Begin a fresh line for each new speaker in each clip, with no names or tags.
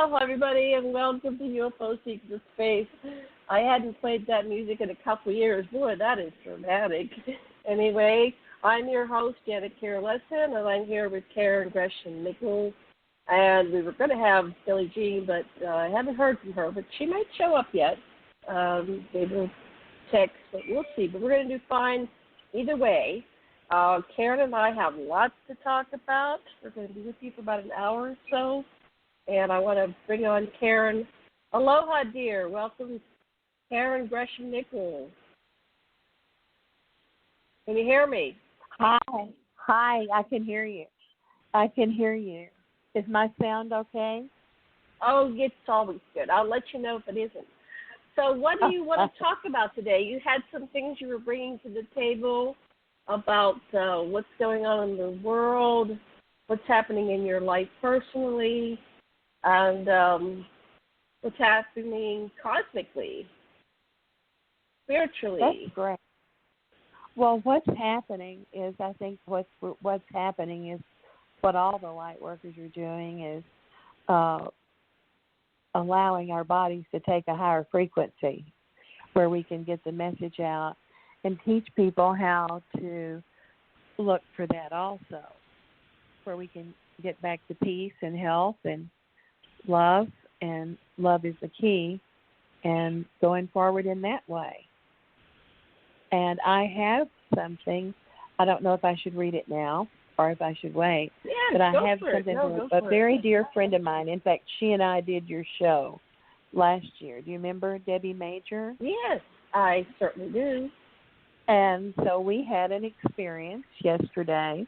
Aloha, everybody, and welcome to UFO Seekers of Space. I hadn't played that music in a couple of years. Boy, that is dramatic. Anyway, I'm your host, Clair Lessin, and I'm here with Clair and Gresham Nickell. And we were going to have Billie Jean, but I haven't heard from her, but she might show up yet. They will text, but we'll see. But we're going to do fine either way. Karen and I have lots to talk about. We're going to be with you for about an hour or so. And I want to bring on Karen. Aloha, dear. Welcome, Karen Gresham Nickell. Can you hear me?
Hi. Hi, I can hear you. I can hear you. Is my sound okay?
Oh, it's always good. I'll let you know if it isn't. So what do you want to talk about today? You had some things you were bringing to the table about what's going on in the world, what's happening in your life personally, and what's happening cosmically, spiritually.
That's great. Well, what's happening is, I think what's happening is what all the light workers are doing is allowing our bodies to take a higher frequency where we can get the message out and teach people how to look for that also, where we can get back to peace and health and love is the key, and going forward in that way. And I have something, I don't know if I should read it now or if I should wait, but I have something from a very dear friend of mine. In fact, she and I did your show last year. Do you remember Debbie Major?
Yes, I certainly do.
And so we had an experience yesterday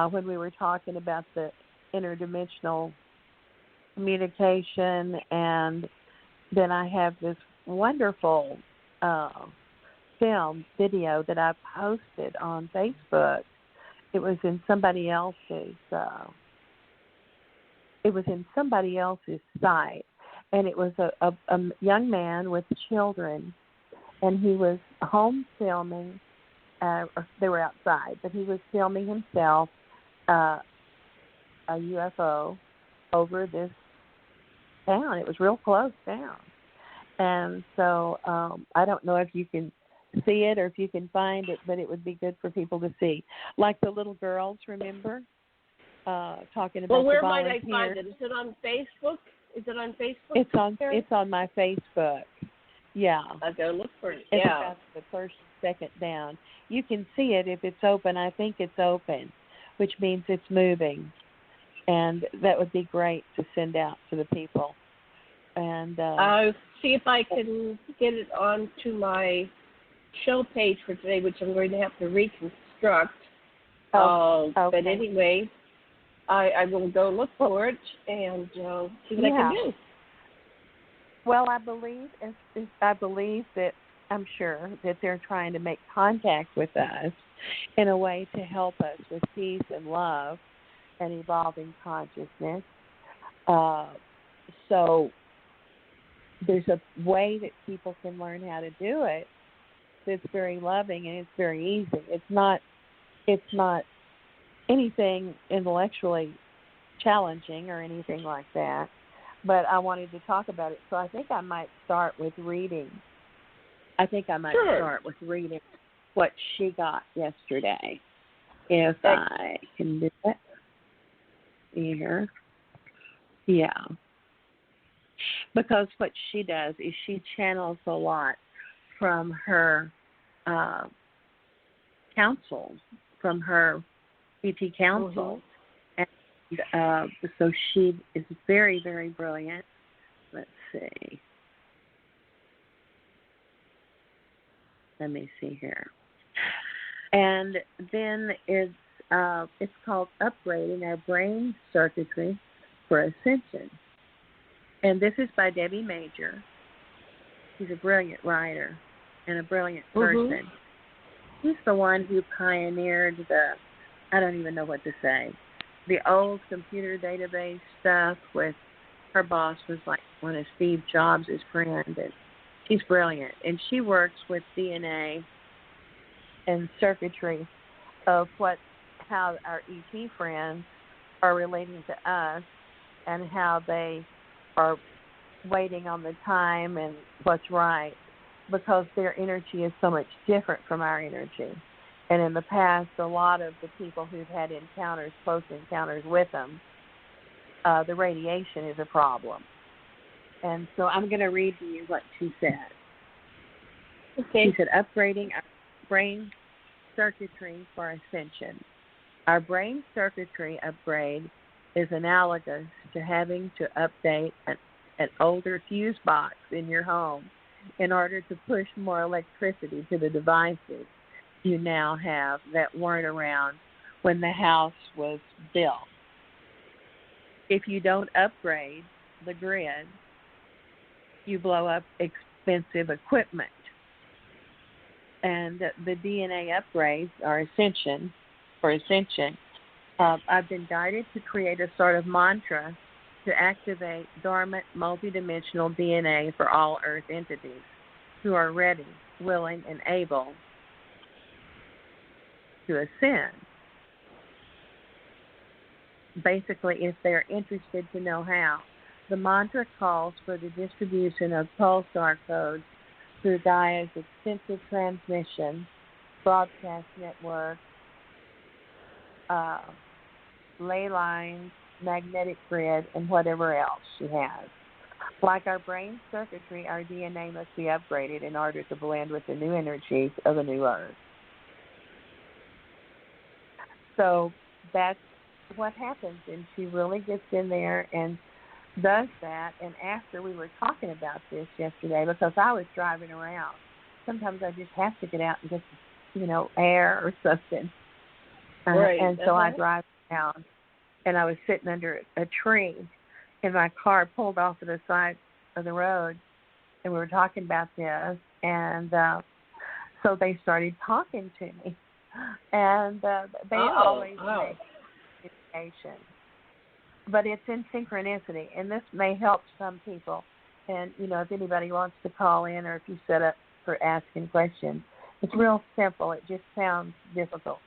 when we were talking about the interdimensional communication, and then I have this wonderful video that I posted on Facebook. It was in somebody else's site, and it was a young man with children, and he was home filming. They were outside, but he was filming himself a UFO over this town. It was real close down, and so I don't know if you can see it or if you can find it, but it would be good for people to see. Like the little girls, remember, talking about the volunteers.
Well, where might I find it? Is it on Facebook? Is it on Facebook?
It's on my Facebook. Yeah.
I'll go look for it.
It's about the first, second down. You can see it if it's open. I think it's open, which means it's moving. And that would be great to send out to the people. And
I'll see if I can get it onto my show page for today, which I'm going to have to reconstruct.
Okay.
But anyway, I will go look for it and see what I can do.
Well, I believe that I'm sure that they're trying to make contact with us in a way to help us with peace and love and evolving consciousness. So there's a way that people can learn how to do it that's very loving and it's very easy. It's not anything intellectually challenging or anything like that. But I wanted to talk about it, so I think I might start with reading. Start with reading what she got yesterday, if I can do it. Here. Yeah. Because what she does is she channels a lot from her counsel, from her ET counsel. And so she is very, very brilliant. Let's see. Let me see here. And then it's called Upgrading Our Brain Circuitry for Ascension. And this is by Debbie Major. She's a brilliant writer and a brilliant person. She's the one who pioneered I don't even know what to say, the old computer database stuff with her boss was like one of Steve Jobs' friends. And she's brilliant. And she works with DNA and circuitry of how our ET friends are relating to us and how they are waiting on the time and what's right, because their energy is so much different from our energy. And in the past, a lot of the people who've had encounters, close encounters with them, the radiation is a problem. And so I'm going to read to you what she said.
Okay.
She said, upgrading our brain circuitry for ascension. Our brain circuitry upgrade is analogous to having to update an older fuse box in your home in order to push more electricity to the devices you now have that weren't around when the house was built. If you don't upgrade the grid, you blow up expensive equipment. And the DNA upgrades are ascension. I've been guided to create a sort of mantra to activate dormant multidimensional DNA for all Earth entities who are ready, willing, and able to ascend. Basically, if they're interested to know how. The mantra calls for the distribution of pulsar codes through Gaia's extensive transmission, broadcast network, ley lines, magnetic grid, and whatever else she has. Like our brain circuitry, our DNA must be upgraded in order to blend with the new energies of a new Earth. So that's what happens, and she really gets in there and does that. And after we were talking about this yesterday, because I was driving around, sometimes I just have to get out and get, air or something.
Right.
And so I drive around, and I was sitting under a tree, and my car pulled off to the side of the road, and we were talking about this, and so they started talking to me, and they always make communication. But it's in synchronicity, and this may help some people. And, if anybody wants to call in, or if you set up for asking questions, it's real simple. It just sounds difficult.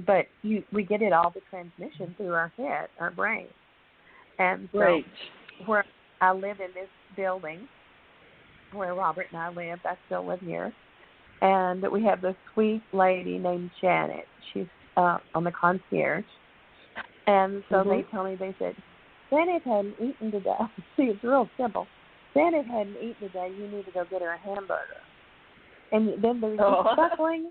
But we get it all, the transmission, through our head, our brain. And so where I live in this building, where Robert and I live, I still live here, and we have this sweet lady named Janet. She's on the concierge. And so they told me, they said, Janet hadn't eaten today. See, it's real simple. Janet hadn't eaten today. You need to go get her a hamburger. And then there's chuckling.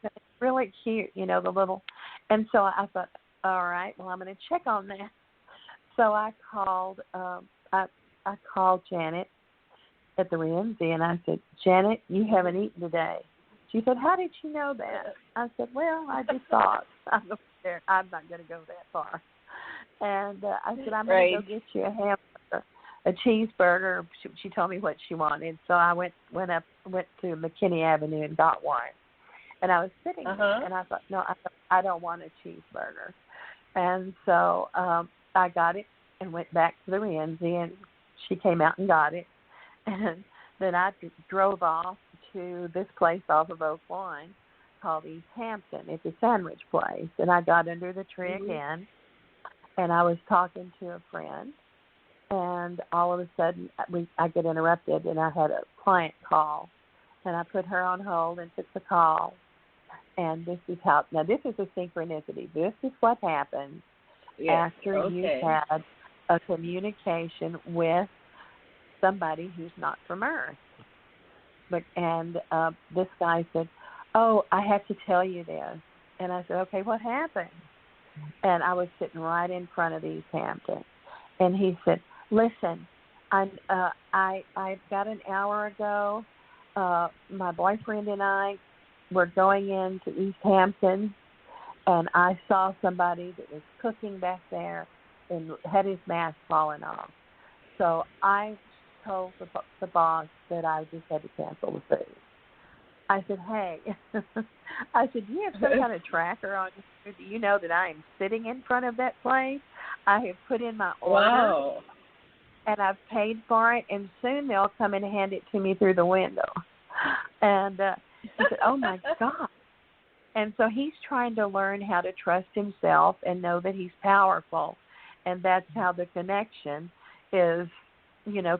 It's really cute, the little. And so I thought, all right, well, I'm going to check on that. So I called I called Janet at the RMZ, and I said, Janet, you haven't eaten today. She said, how did you know that? I said, well, I just thought. I'm not going to go that far. And I said, I'm going to go get you a hamburger, a cheeseburger. She told me what she wanted. So I went to McKinney Avenue and got one. And I was sitting there, and I thought, no, I don't want a cheeseburger. And so I got it and went back to the Renzi, and she came out and got it. And then I drove off to this place off of Oak Lawn called East Hampton. It's a sandwich place. And I got under the tree again, and I was talking to a friend, and all of a sudden I get interrupted, and I had a client call, and I put her on hold and took the call. And this is a synchronicity. This is what happens after you've had a communication with somebody who's not from Earth. And this guy said, oh, I have to tell you this. And I said, okay, what happened? And I was sitting right in front of East Hampton. And he said, listen, I got an hour ago, my boyfriend and I were going into East Hampton, and I saw somebody that was cooking back there and had his mask falling off. So I told the boss that I just had to cancel the food. I said, hey, I said, do you have some kind of tracker on you? Do you know that I am sitting in front of that place? I have put in my order, and I've paid for it, and soon they'll come and hand it to me through the window. And he said, oh, my God. And so he's trying to learn how to trust himself and know that he's powerful. And that's how the connection is,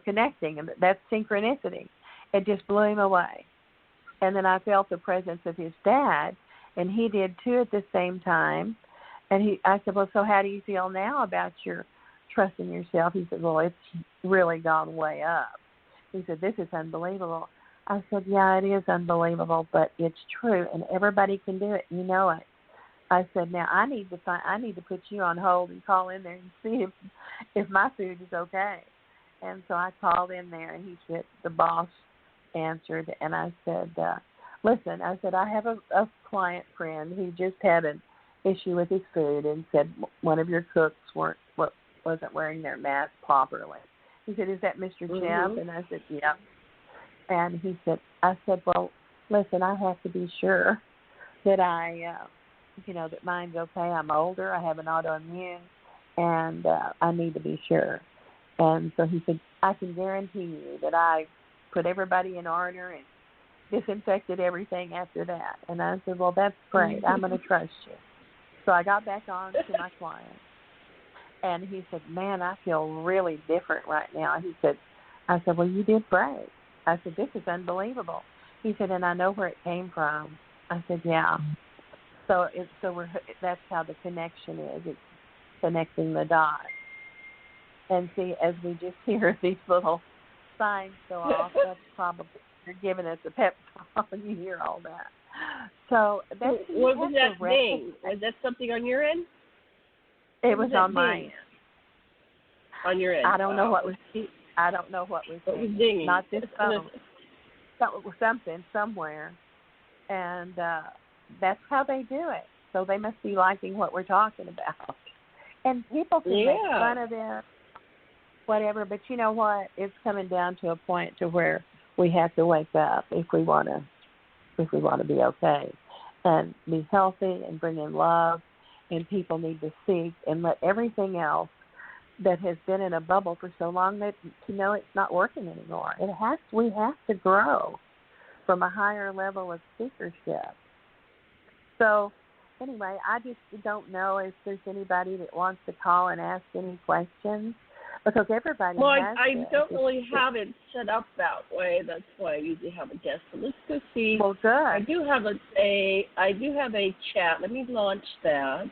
connecting. And that's synchronicity. It just blew him away. And then I felt the presence of his dad, and he did too at the same time. And I said, well, so how do you feel now about your trust in yourself? He said, well, it's really gone way up. He said, this is unbelievable. I said, yeah, it is unbelievable, but it's true, and everybody can do it. You know it. I said, now I need to put you on hold and call in there and see if my food is okay. And so I called in there, and he said, the boss answered, and I said, listen, I said, I have a client friend who just had an issue with his food and said one of your cooks wasn't wearing their mask properly. He said, is that Mr. Jeff? And I said, yeah. And he said, I said, well, listen, I have to be sure that that mine's okay. I'm older. I have an autoimmune, and I need to be sure. And so he said, I can guarantee you that I put everybody in order and disinfected everything after that. And I said, well, that's great. I'm going to trust you. So I got back on to my client. And he said, man, I feel really different right now. I said, well, you did great. I said, this is unbelievable. He said, and I know where it came from. I said, yeah. So that's how the connection is. It's connecting the dots. And see, as we just hear these little signs go off, that's probably you're giving us a pep talk when you hear all that. So that's
what was that thing? Is that something on your end?
It was on my end.
On your end.
I don't know what was. I don't know what was dinging. Not this phone. Something somewhere, and that's how they do it. So they must be liking what we're talking about. And people can make fun of it, whatever. But you know what? It's coming down to a point to where we have to wake up if we want to be okay and be healthy and bring in love. And people need to seek and let everything else that has been in a bubble for so long that it's not working anymore. We have to grow from a higher level of speakership. So anyway, I just don't know if there's anybody that wants to call and ask any questions because everybody has
I don't really have it set up that way. That's why I usually have a guest. So let's go see.
Well, good.
I do have a chat. Let me launch that.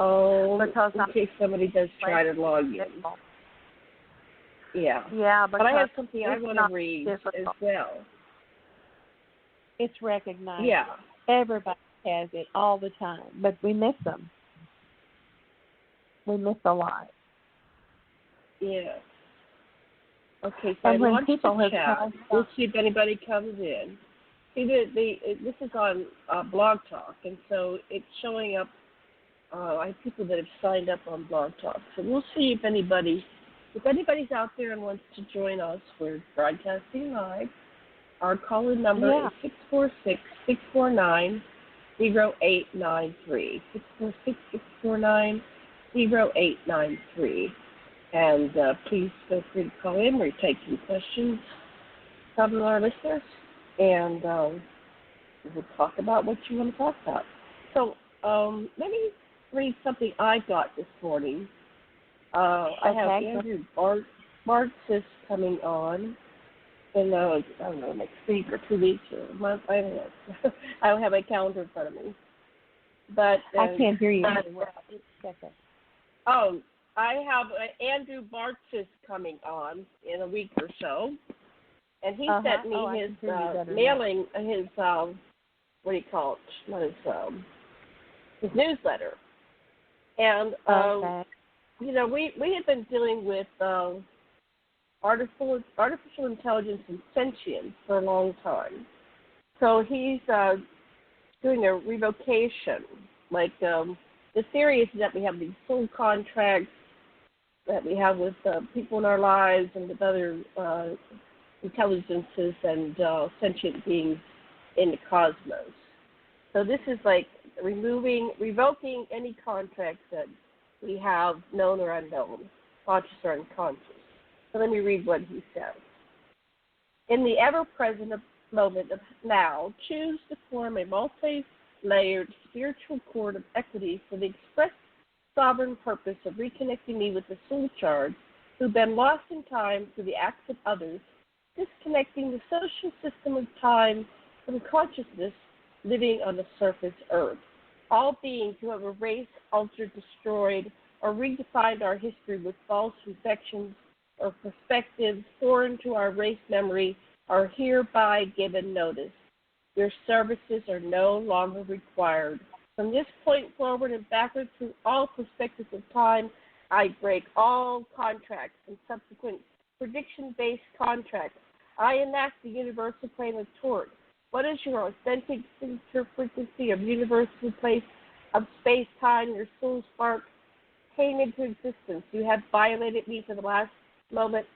Oh,
because
in case somebody does try to log in. Yeah.
Yeah,
but I have something I want to read
difficult.
as well.
It's recognized.
Yeah.
Everybody has it all the time, but we miss them. We miss a lot.
Yeah. Okay, so
and
I
when
launched
people
the
have
chat. We'll see if anybody comes in. See, this is on Blog Talk, and so it's showing up. I have people that have signed up on Blog Talk, so we'll see if anybody's out there and wants to join us. We're broadcasting live. Our call-in number is 646-649-0893. 646-649-0893. And please feel free to call in. We're taking questions from our listeners, and we'll talk about what you want to talk about. So let me read something I got this morning. I have Andrew Bartzis coming on in, I don't know, next week or 2 weeks or a month. I don't know. I don't have my calendar in front of me. But
I can't hear you very well.
Oh, I have Andrew Bartzis coming on in a week or so. And he sent me his mailing, his, what do you call it? Not his newsletter. And, we have been dealing with artificial intelligence and sentience for a long time. So he's doing a revocation. Like, the theory is that we have these soul contracts that we have with people in our lives and with other intelligences and sentient beings in the cosmos. So this is like revoking any contracts that we have, known or unknown, conscious or unconscious. So let me read what he says. In the ever-present moment of now, choose to form a multi-layered spiritual cord of equity for the express sovereign purpose of reconnecting me with the soul shards who've been lost in time through the acts of others, disconnecting the social system of time from consciousness living on the surface Earth. All beings who have erased, altered, destroyed, or redefined our history with false conceptions or perspectives foreign to our race memory are hereby given notice. Your services are no longer required. From this point forward and backward through all perspectives of time, I break all contracts and subsequent prediction-based contracts. I enact the universal plane of tort. What is your authentic signature frequency of universal place of space-time, your soul spark came into existence? You have violated me for the last moment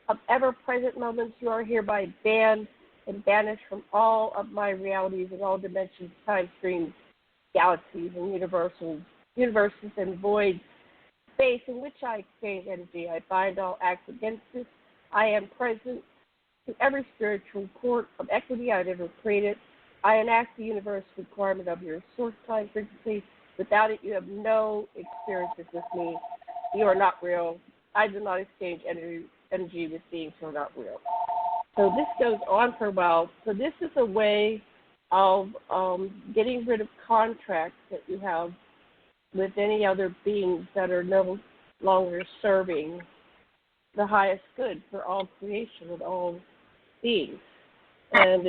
of ever-present moments. You are hereby banned and banished from all of my realities in all dimensions, time streams, galaxies, and universes and void space in which I exchange energy. I bind all acts against this. I am present to every spiritual court of equity I've ever created. I enact the universal requirement of your source time frequency. Without it, you have no experiences with me. You are not real. I do not exchange energy with beings who are not real. So this goes on for a while. So this is a way of getting rid of contracts that you have with any other beings that are no longer serving the highest good for all creation and all beings. And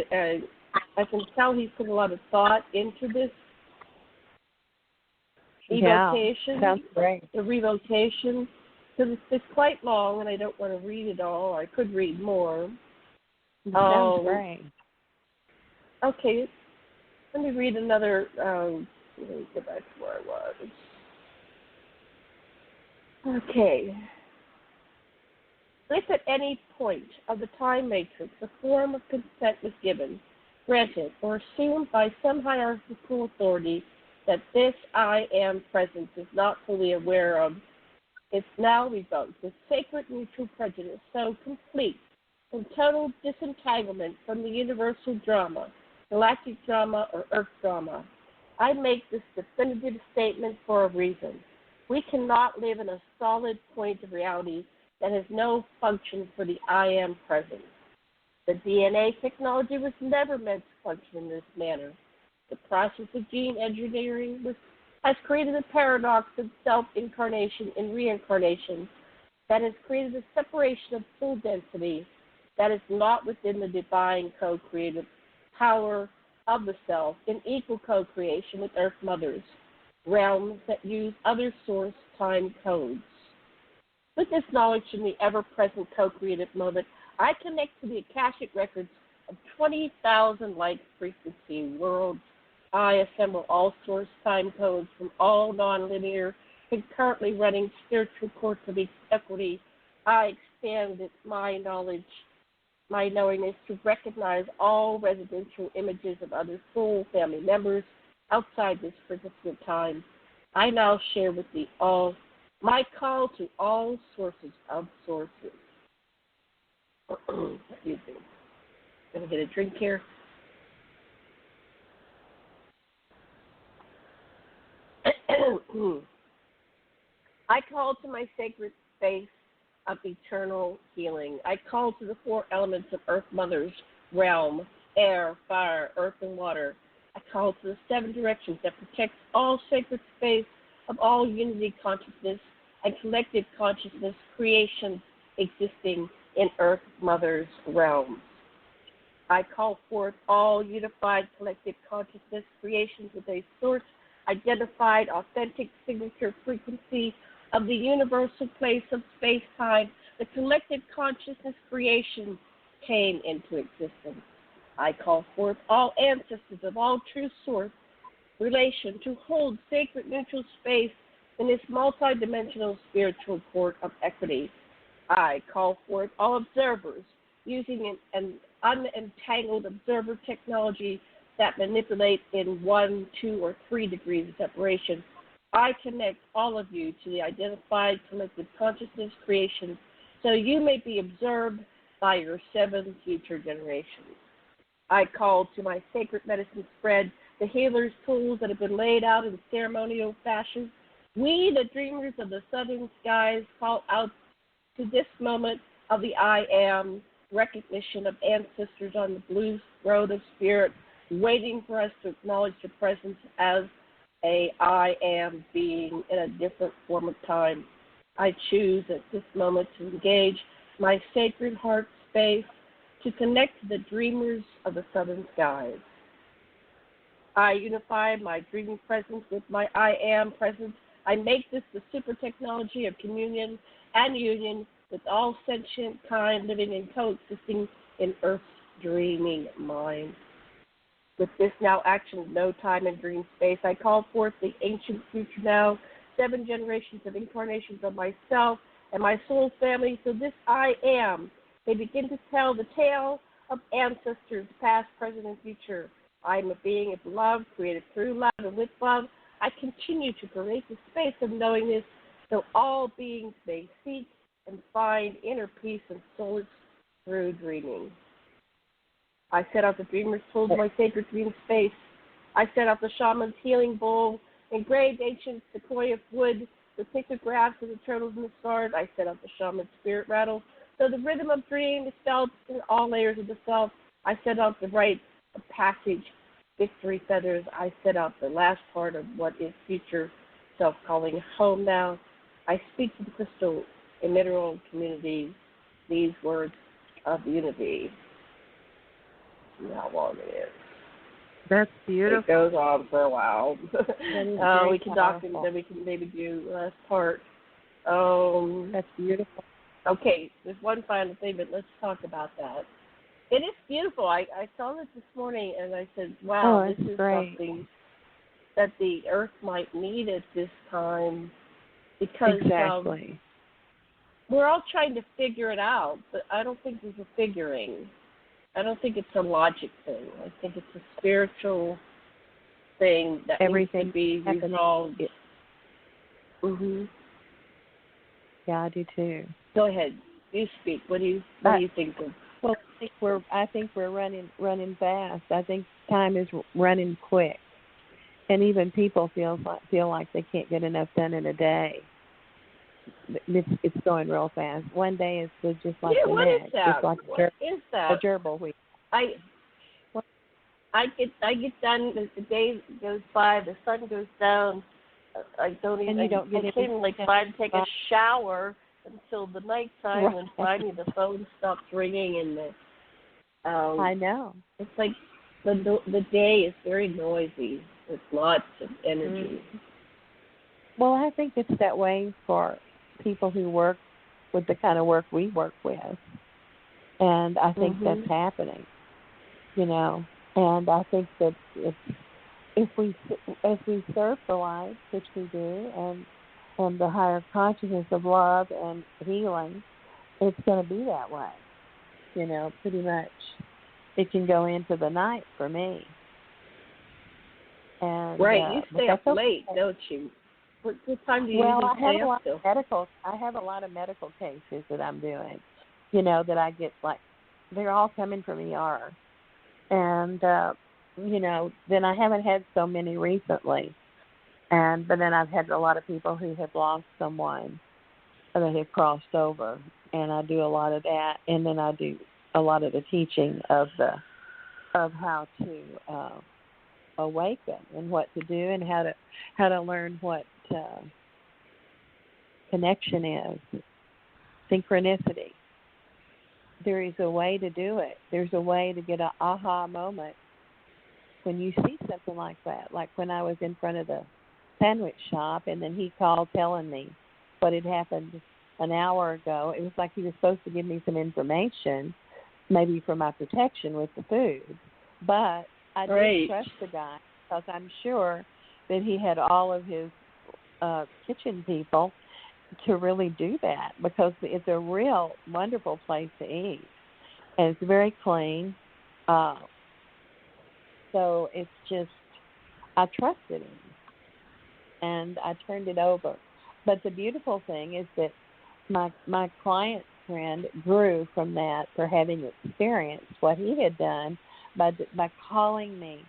I can tell he's put a lot of thought into this evocation,
sounds great.
the revocation, because it's quite long, and I don't want to read it all. I could read more.
Sounds great.
Okay, let me read another. Let me go back to where I was. Okay. If at any point of the time matrix a form of consent was given, granted, or assumed by some hierarchical authority that this I am presence is not fully aware of, it's now revoked with sacred mutual prejudice so complete and total disentanglement from the universal drama, galactic drama, or earth drama. I make this definitive statement for a reason. We cannot live in a solid point of reality that has no function for the I am presence. The DNA technology was never meant to function in this manner. The process of gene engineering has created a paradox of self-incarnation and reincarnation that has created a separation of full density that is not within the divine co-creative power of the self in equal co-creation with Earth Mothers, realms that use other source time codes. With this knowledge in the ever-present co-creative moment, I connect to the Akashic records of 20,000 light frequency worlds. I assemble all source time codes from all nonlinear, concurrently running spiritual courts of equity. I expand my knowledge, my knowingness to recognize all residential images of other soul family members outside this frequency of time. I now share with thee all my call to all sources of sources. Excuse me. Gonna get a drink here. I call to my sacred space of eternal healing. I call to the four elements of Earth Mother's realm, air, fire, earth, and water. I call to the seven directions that protects all sacred space of all unity consciousness and collective consciousness creations existing in Earth Mother's realm. I call forth all unified collective consciousness creations with a source identified authentic signature frequency of the universal place of space-time. The collective consciousness creation came into existence. I call forth all ancestors of all true source relation to hold sacred neutral space in this multidimensional spiritual court of equity. I call forth all observers using an unentangled observer technology that manipulate in 1, 2, or 3 degrees of separation. I connect all of you to the identified collective consciousness creation so you may be observed by your 7 future generations. I call to my sacred medicine spread the healer's tools that have been laid out in ceremonial fashion We, the dreamers of the southern skies, call out to this moment of the I am, recognition of ancestors on the blue road of spirit, waiting for us to acknowledge the presence as a I am being in a different form of time. I choose at this moment to engage my sacred heart space to connect to the dreamers of the southern skies. I unify my dreaming presence with my I am presence. I make this the super technology of communion and union with all sentient kind living and coexisting in Earth's dreaming mind. With this now action, no time and dream space, I call forth the ancient future now, 7 generations of incarnations of myself and my soul family, so this I am may begin to tell the tale of ancestors, past, present, and future. I am a being of love, created through love and with love. I continue to create the space of knowingness so all beings may seek and find inner peace and solace through dreaming. I set out the dreamer's tool to my sacred dream space. I set out the shaman's healing bowl, engraved ancient sequoia wood with pictographs of the turtles and the stars. I set out the shaman's spirit rattle, so the rhythm of dream is felt in all layers of the self. I set out the rite of passage, victory feathers. I set out the last part of what is future self calling home now. I speak to the crystal and mineral community these words of unity. See how long it is.
That's beautiful.
It goes on for a while. We can talk,
powerful.
then we can maybe do the last part.
That's beautiful.
Okay, there's one final thing, but let's talk about that. It is beautiful. I saw this morning, and I said, wow, this is
great.
something that the Earth might need at this time, because
exactly.
We're all trying to figure it out, but I don't think there's a figuring. I don't think it's a logic thing. I think it's a spiritual thing that
everything
needs to be resolved. Mm-hmm.
Yeah, I do too.
Go ahead. You speak. What do you think of?
Well, I think we're running fast. I think time is running quick, and even people feel like they can't get enough done in a day. It's going real fast. One day is just like the next.
Is that?
It's like
is that?
a gerbil week.
I get done. The day goes by. The sun goes down. I don't even.
And you don't get
I can't even find to take a shower until the nighttime,
right.
when finally the phone stops ringing and the.
I know.
It's like the day is very noisy with lots of energy.
Well, I think it's that way for people who work with the kind of work we work with, and I think that's happening. And I think that as we serve the light, which we do, and the higher consciousness of love and healing, it's going to be that way. Pretty much. It can go into the night for me. And,
right, you stay up late,
okay.
don't you? What time do you usually stay up till?
I have a lot of medical cases that I'm doing, that I get, they're all coming from ER. And, then I haven't had so many recently. But then I've had a lot of people who have lost someone that have crossed over. And I do a lot of that. And then I do a lot of the teaching of how to awaken and what to do and how to learn what connection is, synchronicity. There is a way to do it. There's a way to get an aha moment when you see something like that. Like when I was in front of the sandwich shop, and then he called telling me what had happened an hour ago. It was like he was supposed to give me some information, maybe for my protection with the food. But I didn't trust the guy because I'm sure that he had all of his kitchen people to really do that, because it's a real wonderful place to eat. And it's very clean. So it's just, I trusted him. And I turned it over. But the beautiful thing is that my client friend grew from that for having experienced what he had done by calling me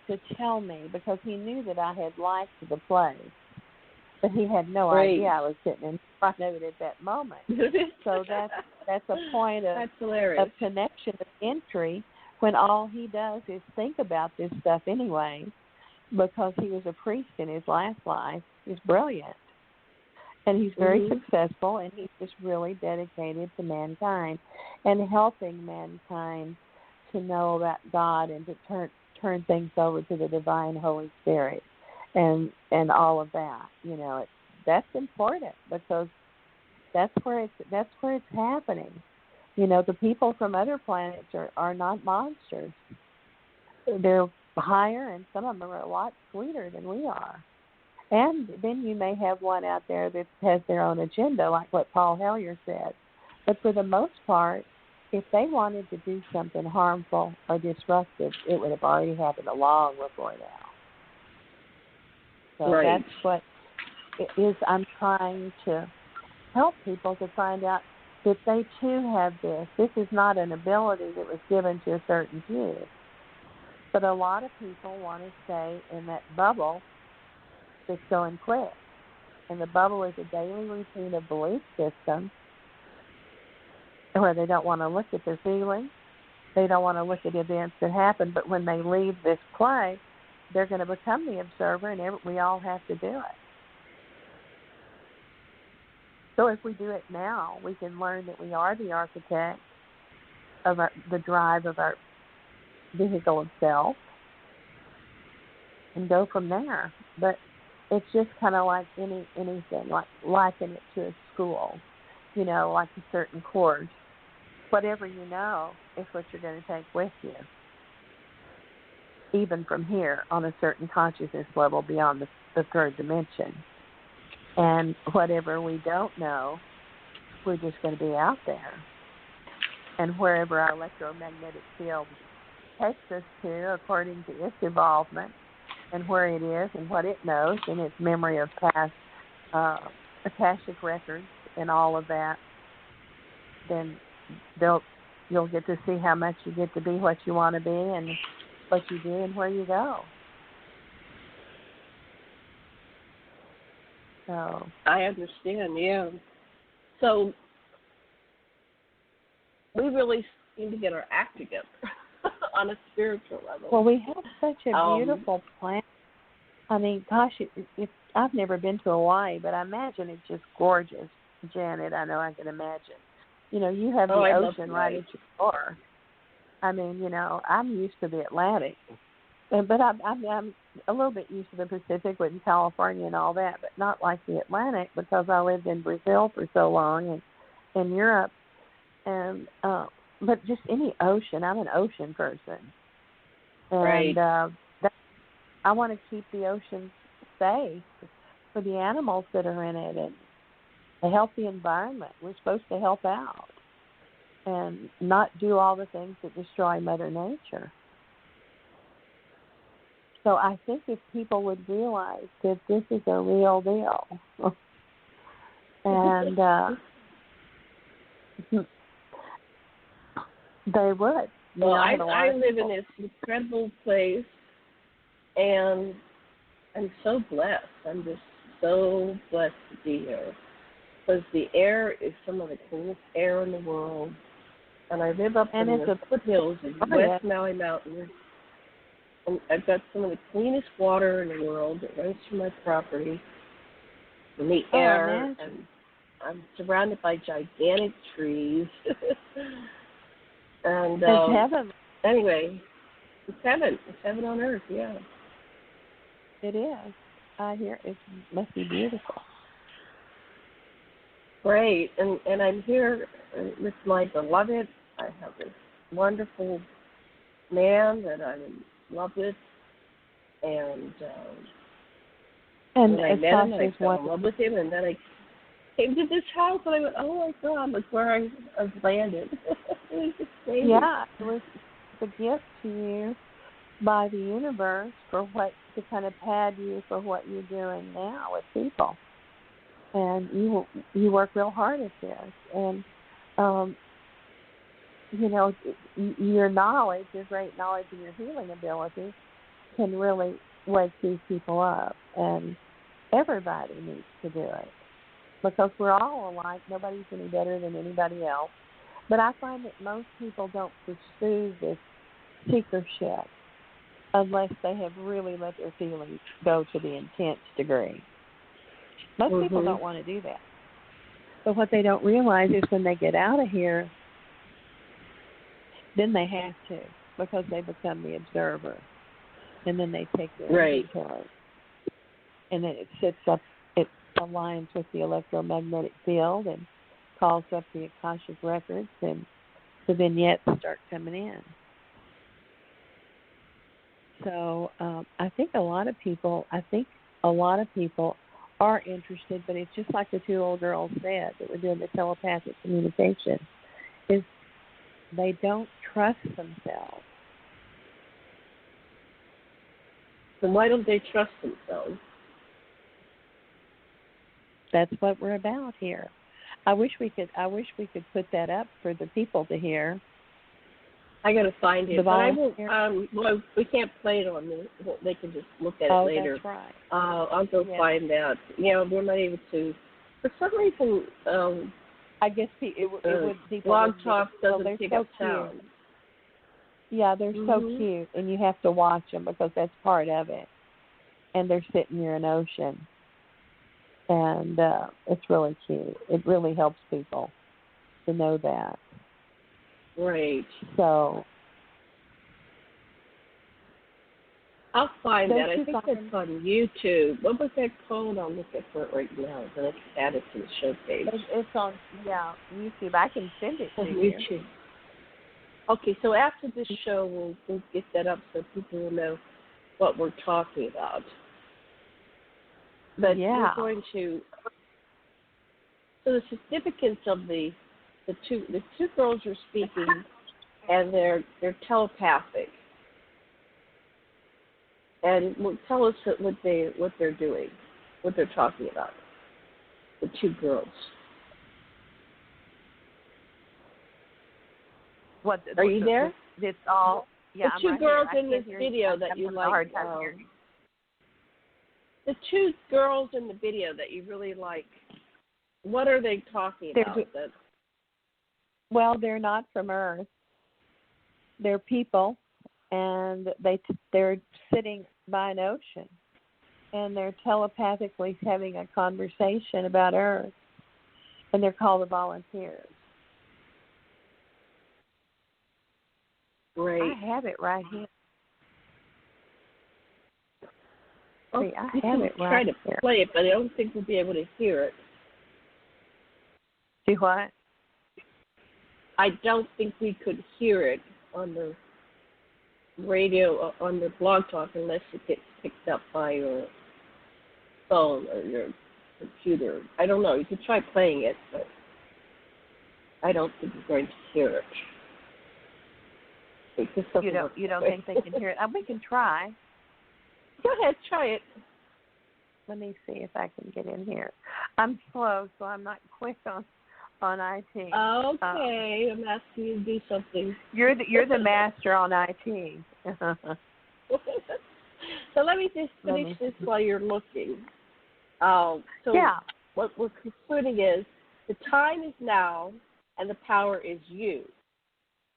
to tell me, because he knew that I had liked the place. but he had no idea I was sitting in front of it at that moment. So that's a point of connection, of entry, when all he does is think about this stuff anyway, because he was a priest in his last life. He's brilliant. And he's very successful, and he's just really dedicated to mankind and helping mankind to know about God and to turn things over to the divine Holy Spirit and all of that. You know, that's important, because that's where it's happening. You know, the people from other planets are not monsters. They're higher, and some of them are a lot sweeter than we are. And then you may have one out there that has their own agenda, like what Paul Hellyer said. But for the most part, if they wanted to do something harmful or disruptive, it would have already happened a long before now. So that's what it is. I'm trying to help people to find out that they too have this. This is not an ability that was given to a certain few. But a lot of people want to stay in that bubble that's going quick. And the bubble is a daily routine of belief system where they don't want to look at their feelings. They don't want to look at events that happen. But when they leave this play, they're going to become the observer, and we all have to do it. So if we do it now, we can learn that we are the architect of the drive of our vehicle of self and go from there. But it's just kind of like anything, like liken it to a school, you know, like a certain course. Whatever you know is what you're going to take with you, even from here on a certain consciousness level beyond the third dimension. And whatever we don't know, we're just going to be out there. And wherever our electromagnetic field takes us to, according to its involvement, and where it is and what it knows and its memory of past Akashic records and all of that, then you'll get to see how much you get to be what you want to be and what you do and where you go. So
I understand, yeah. So we really need to get our act together on a spiritual level.
Well, we have such a beautiful planet. I mean, gosh, I've never been to Hawaii, but I imagine it's just gorgeous. Janet, I know I can imagine. You know, you have the ocean right at your door. I mean, you know, I'm used to the Atlantic, but I'm a little bit used to the Pacific with California and all that, but not like the Atlantic, because I lived in Brazil for so long and in Europe, and but just any ocean. I'm an ocean person, and I want to keep the ocean safe for the animals that are in it and a healthy environment. We're supposed to help out and not do all the things that destroy Mother Nature. So I think if people would realize that this is a real deal, and they would.
Well, I live in this incredible place, and I'm so blessed. I'm just so blessed to be here, because the air is some of the cleanest air in the world. And I live up in the foothills of West Maui Mountains. And I've got some of the cleanest water in the world that runs through my property. And the air, and I'm surrounded by gigantic trees. And
it's heaven.
Anyway, it's heaven. It's heaven on earth, yeah.
It is. I hear it must be beautiful.
Great. And I'm here with my beloved. I have this wonderful man that I'm in love with, and when I met him, I fell in love with him, and then I came to this house, and I went, oh my God, look where I've landed. It was just crazy.
Yeah, it was a gift to you by the universe to kind of pad you for what you're doing now with people, and you work real hard at this, and you know, your knowledge, your great knowledge and your healing ability can really wake these people up and Everybody needs to do it because we're all alike. Nobody's any better than anybody else. But I find that most people don't pursue this seekership unless they have really let their feelings go to the intense degree. Most people don't want to do that. But what they don't realize is when they get out of here, then they have to because they become the observer. And then they take their inventory. And then it sits up, it aligns with the electromagnetic field and calls up the Akashic records, and the vignettes start coming in. So I think a lot of people are interested, but it's just like the two old girls said that were doing the telepathic communication, is they don't trust themselves.
And why don't they trust themselves?
That's what we're about here. I wish we could put that up for the people to hear.
I got to find it.
The
but I won't. Well, we can't play it on this. They can just look at it later.
That's right.
I'll go find that. We're not able to. For some reason,
I guess it would.
Blog Talk doesn't pick up sound.
Yeah, they're so cute, and you have to watch them because that's part of it. And they're sitting near an ocean, and it's really cute. It really helps people to know that.
Right.
So
I'll find that. I think that's on YouTube. What was that called? I'll look at it right now. Then I can add it to the show page.
It's on YouTube. I can send it to
you. YouTube. Okay, so after this show, we'll get that up so people will know what we're talking about. But we're going to. So the significance of the two girls are speaking, and they're telepathic. And tell us what they're doing, what they're talking about. The two girls. Are you there?
It's all. Yeah,
the two
I'm right
girls
here.
in this video that you like. The two girls in the video that you really like. What are they talking about?
Well, they're not from Earth. They're people, and they're sitting by an ocean, and they're telepathically having a conversation about Earth, and they're called the volunteers.
Great.
I have it right here.
Oh,
I have it right
try to
here.
Play it, but I don't think we'll be able to hear it.
See what?
I don't think we could hear it on the radio, on the Blog Talk, unless it gets picked up by your phone or your computer. I don't know. You could try playing it, but I don't think you're going to hear it.
You don't think they can hear it? We can try.
Go ahead, try it.
Let me see if I can get in here. I'm slow, so I'm not quick on IT.
Okay, I'm asking you to do something.
You're the master on IT.
So let me just finish this while you're looking. What we're concluding is the time is now, and the power is you.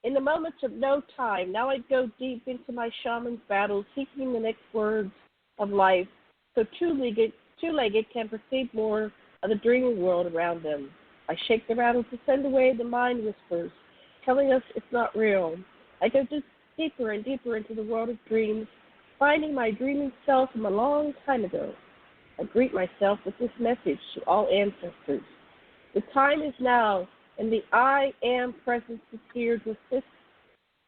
In the moments of no time, now I go deep into my shaman's battle, seeking the next words of life, so two-legged can perceive more of the dreaming world around them. I shake the rattle to send away the mind whispers, telling us it's not real. I go just deeper and deeper into the world of dreams, finding my dreaming self from a long time ago. I greet myself with this message to all ancestors. The time is now, and the I Am presence appeared with this.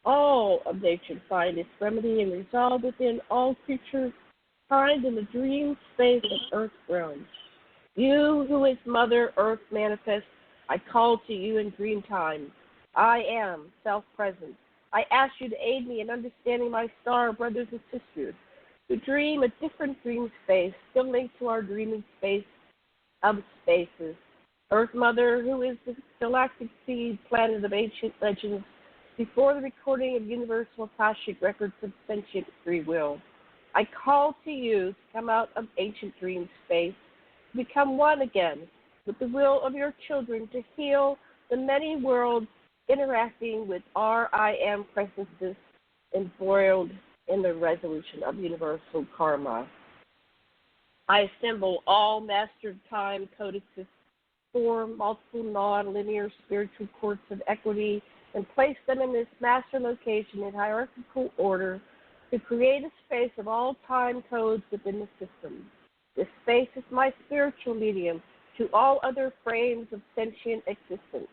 All of nature find its remedy and resolve within all creatures, find in the dream space of Earth's realm. You who is Mother Earth manifest, I call to you in dream time. I am self-present. I ask you to aid me in understanding my star brothers and sisters, who dream a different dream space, still linked to our dreaming space of spaces. Earth Mother, who is the galactic seed planet of ancient legends, before the recording of universal Akashic records of sentient free will. I call to you to come out of ancient dream space become one again with the will of your children to heal the many worlds interacting with our I am presences embroiled in the resolution of universal karma. I assemble all mastered time codices, form multiple non-linear spiritual courts of equity, and place them in this master location in hierarchical order to create a space of all time codes within the system. This space is my spiritual medium to all other frames of sentient existence.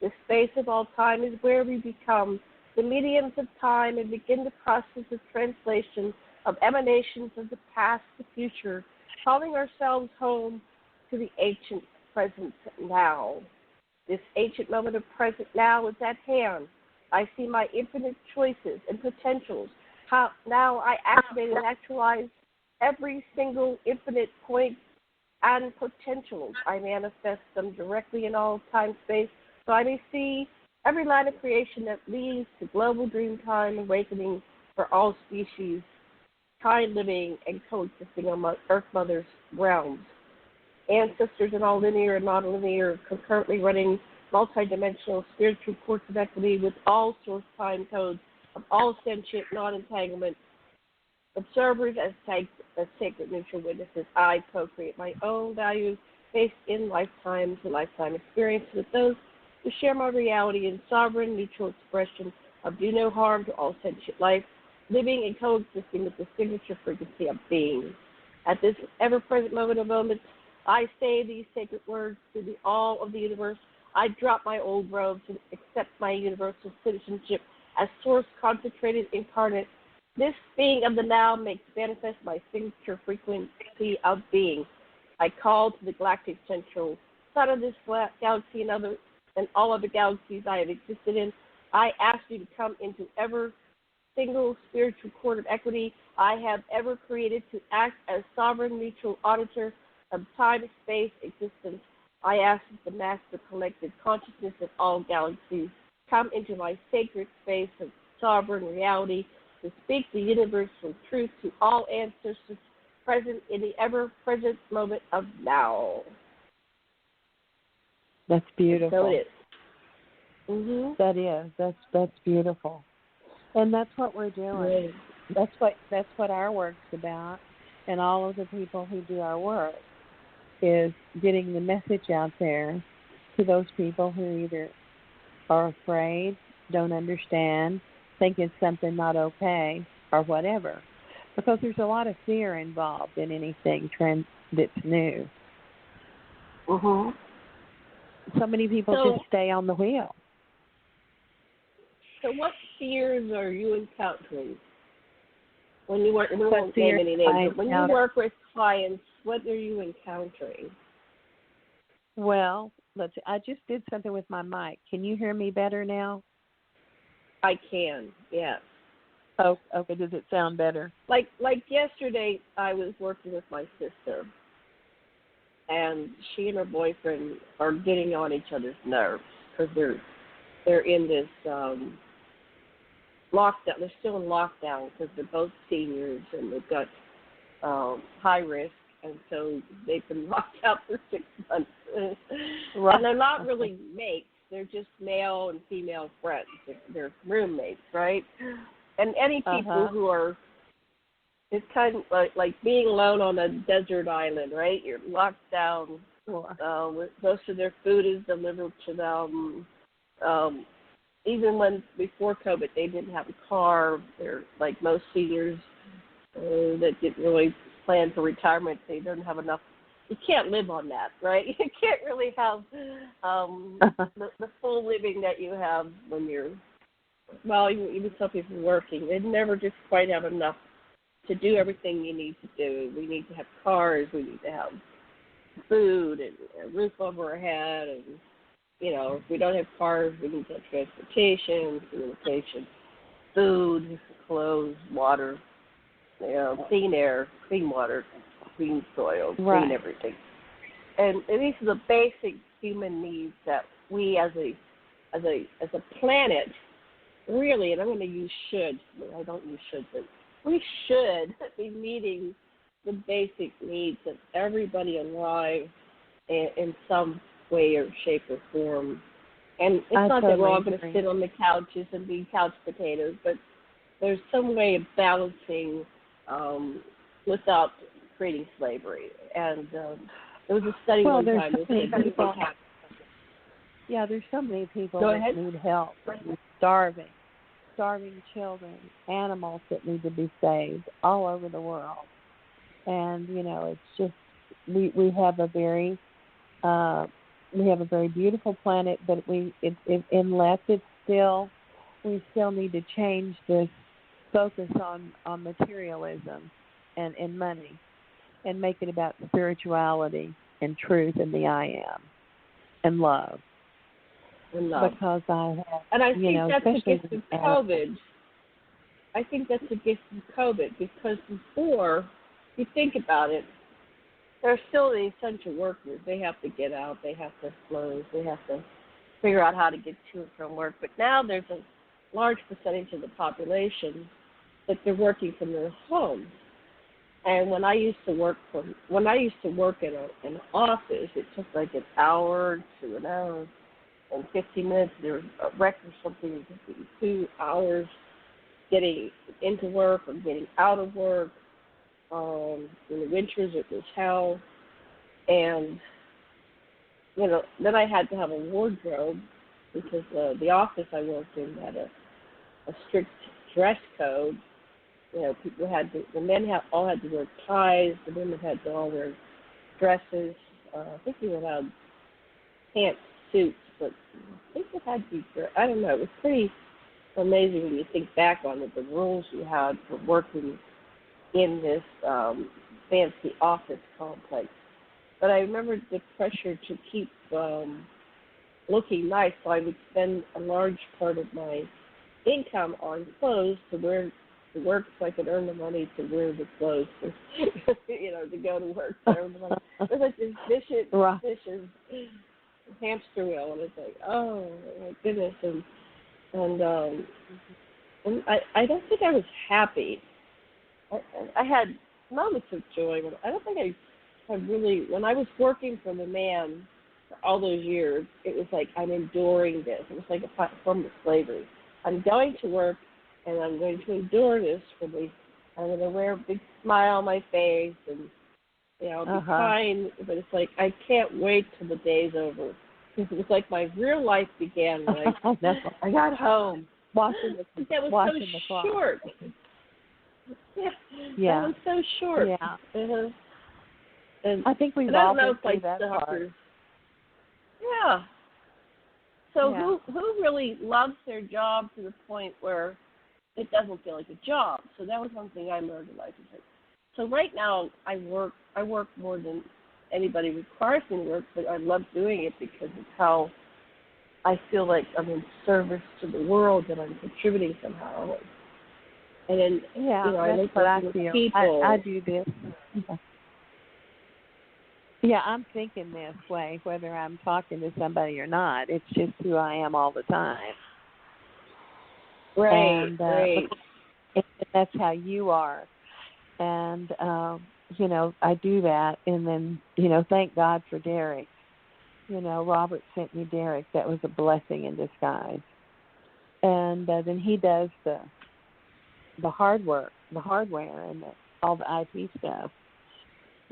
This space of all time is where we become the mediums of time and begin the process of translation of emanations of the past to future, calling ourselves home to the ancient present now. This ancient moment of present now is at hand. I see my infinite choices and potentials. How now I activate and actualize every single infinite point and potentials. I manifest them directly in all time space, so I may see every line of creation that leads to global dream time awakening for all species, kind living and coexisting on Earth Mother's realms. Ancestors in all linear and non-linear, concurrently running multidimensional spiritual courts of equity with all source time codes of all sentient non-entanglement. Observers as sacred neutral witnesses, I co-create my own values based in lifetimes and lifetime experience with those who share my reality in sovereign neutral expression of do no harm to all sentient life, living and coexisting with the signature frequency of being. At this ever-present moment of moments, I say these sacred words to the all of the universe. I drop my old robes and accept my universal citizenship as source concentrated incarnate. This being of the now makes manifest my signature frequency of being. I call to the galactic central sun of this galaxy and all other galaxies I have existed in. I ask you to come into every single spiritual court of equity I have ever created to act as sovereign neutral auditor of time, space, existence. I ask that the master collective consciousness of all galaxies come into my sacred space of sovereign reality to speak the universal truth to all ancestors present in the ever-present moment of now.
That's beautiful.
So it is. Mm-hmm.
That is. That's beautiful. And that's what we're doing.
Right.
That's what our work's about, and all of the people who do our work is getting the message out there to those people who either are afraid, don't understand, think it's something not okay, or whatever. Because there's a lot of fear involved in anything that's new.
Mm-hmm.
So many people just stay on the wheel.
So what fears are you encountering when you work? We won't name any names, but when you work with clients, what are you encountering?
Well, I just did something with my mic. Can you hear me better now?
I can, yes.
Oh, okay. Does it sound better?
Like yesterday, I was working with my sister, and she and her boyfriend are getting on each other's nerves because they're in this lockdown. They're still in lockdown because they're both seniors and they've got high risk, and so they've been locked out for 6 months.
Right.
And they're not really mates. They're just male and female friends. They're roommates, right? And any people who are, it's kind of like being alone on a desert island, right? You're locked down. Most of their food is delivered to them. Even when before COVID, they didn't have a car. They're like most seniors that didn't really plan for retirement. They don't have enough. You can't live on that, right? You can't really have the full living that you have when you're, well, even some people working. They never just quite have enough to do everything you need to do. We need to have cars. We need to have food and a roof over our head. And, you know, if we don't have cars, we need to have transportation, communication, food, clothes, water, clean air, clean water, clean soil, clean everything. And these are the basic human needs that we as a planet really, and I'm going to use should, I don't use should, but we should be meeting the basic needs of everybody alive in some way or shape or form. And it's not that we're all going to sit on the couches and be couch potatoes, but there's some way of balancing without creating slavery. And there was a study one time that said
yeah, there's so many people that need help. Starving children, animals that need to be saved all over the world. And, you know, it's just we have a very beautiful planet, but unless it's still, we still need to change this focus on materialism and money, and make it about spirituality and truth and the I am and love. Because
and I think that's a gift of COVID. I think that's a gift of COVID, because before, if you think about it, they're still the essential workers. They have to get out. They have to close. They have to figure out how to get to and from work. But now there's a large percentage of the population that they're working from their homes. And when I used to work in an office, it took like an hour to an hour and 15 minutes. There was a wreck or something, 2 hours getting into work or getting out of work. In the winters, it was hell. And, you know, then I had to have a wardrobe, because the office I worked in had a strict dress code. You know, the men all had to wear ties, the women had to all wear dresses. I think we were allowed pants, suits, but I think it had to be, I don't know, it was pretty amazing when you think back on it, the rules you had for working in this fancy office complex. But I remember the pressure to keep looking nice, so I would spend a large part of my income on clothes to wear to work, so I could earn the money to wear the clothes, you know, to go to work to earn the money. It was like this vicious hamster wheel, and it's like, oh my goodness, and I don't think I was happy. I had moments of joy, but I don't think I really, when I was working for the man for all those years, it was like I'm enduring this. It was like a form of slavery. I'm going to work, and I'm going to endure this for me. I'm going to wear a big smile on my face, and, you know, I'll be fine. But it's like I can't wait till the day's over. It was like my real life began when I got home. That was so short. Yeah, that was so short.
Yeah.
And
I think we've all been through that part.
Yeah. So who really loves their job to the point where it doesn't feel like a job? So that was one thing I learned in life. So right now I work more than anybody requires me to work, but I love doing it because it's how I feel like I'm in service to the world, and I'm contributing somehow. And then, you know, I look
what I
feel.
People. I do this. Yeah, I'm thinking this way, whether I'm talking to somebody or not. It's just who I am all the time.
Right,
and,
right.
That's how you are. And, you know, I do that. And then, you know, thank God for Derek. You know, Robert sent me Derek. That was a blessing in disguise. And then he does the hard work, the hardware, and all the IT stuff.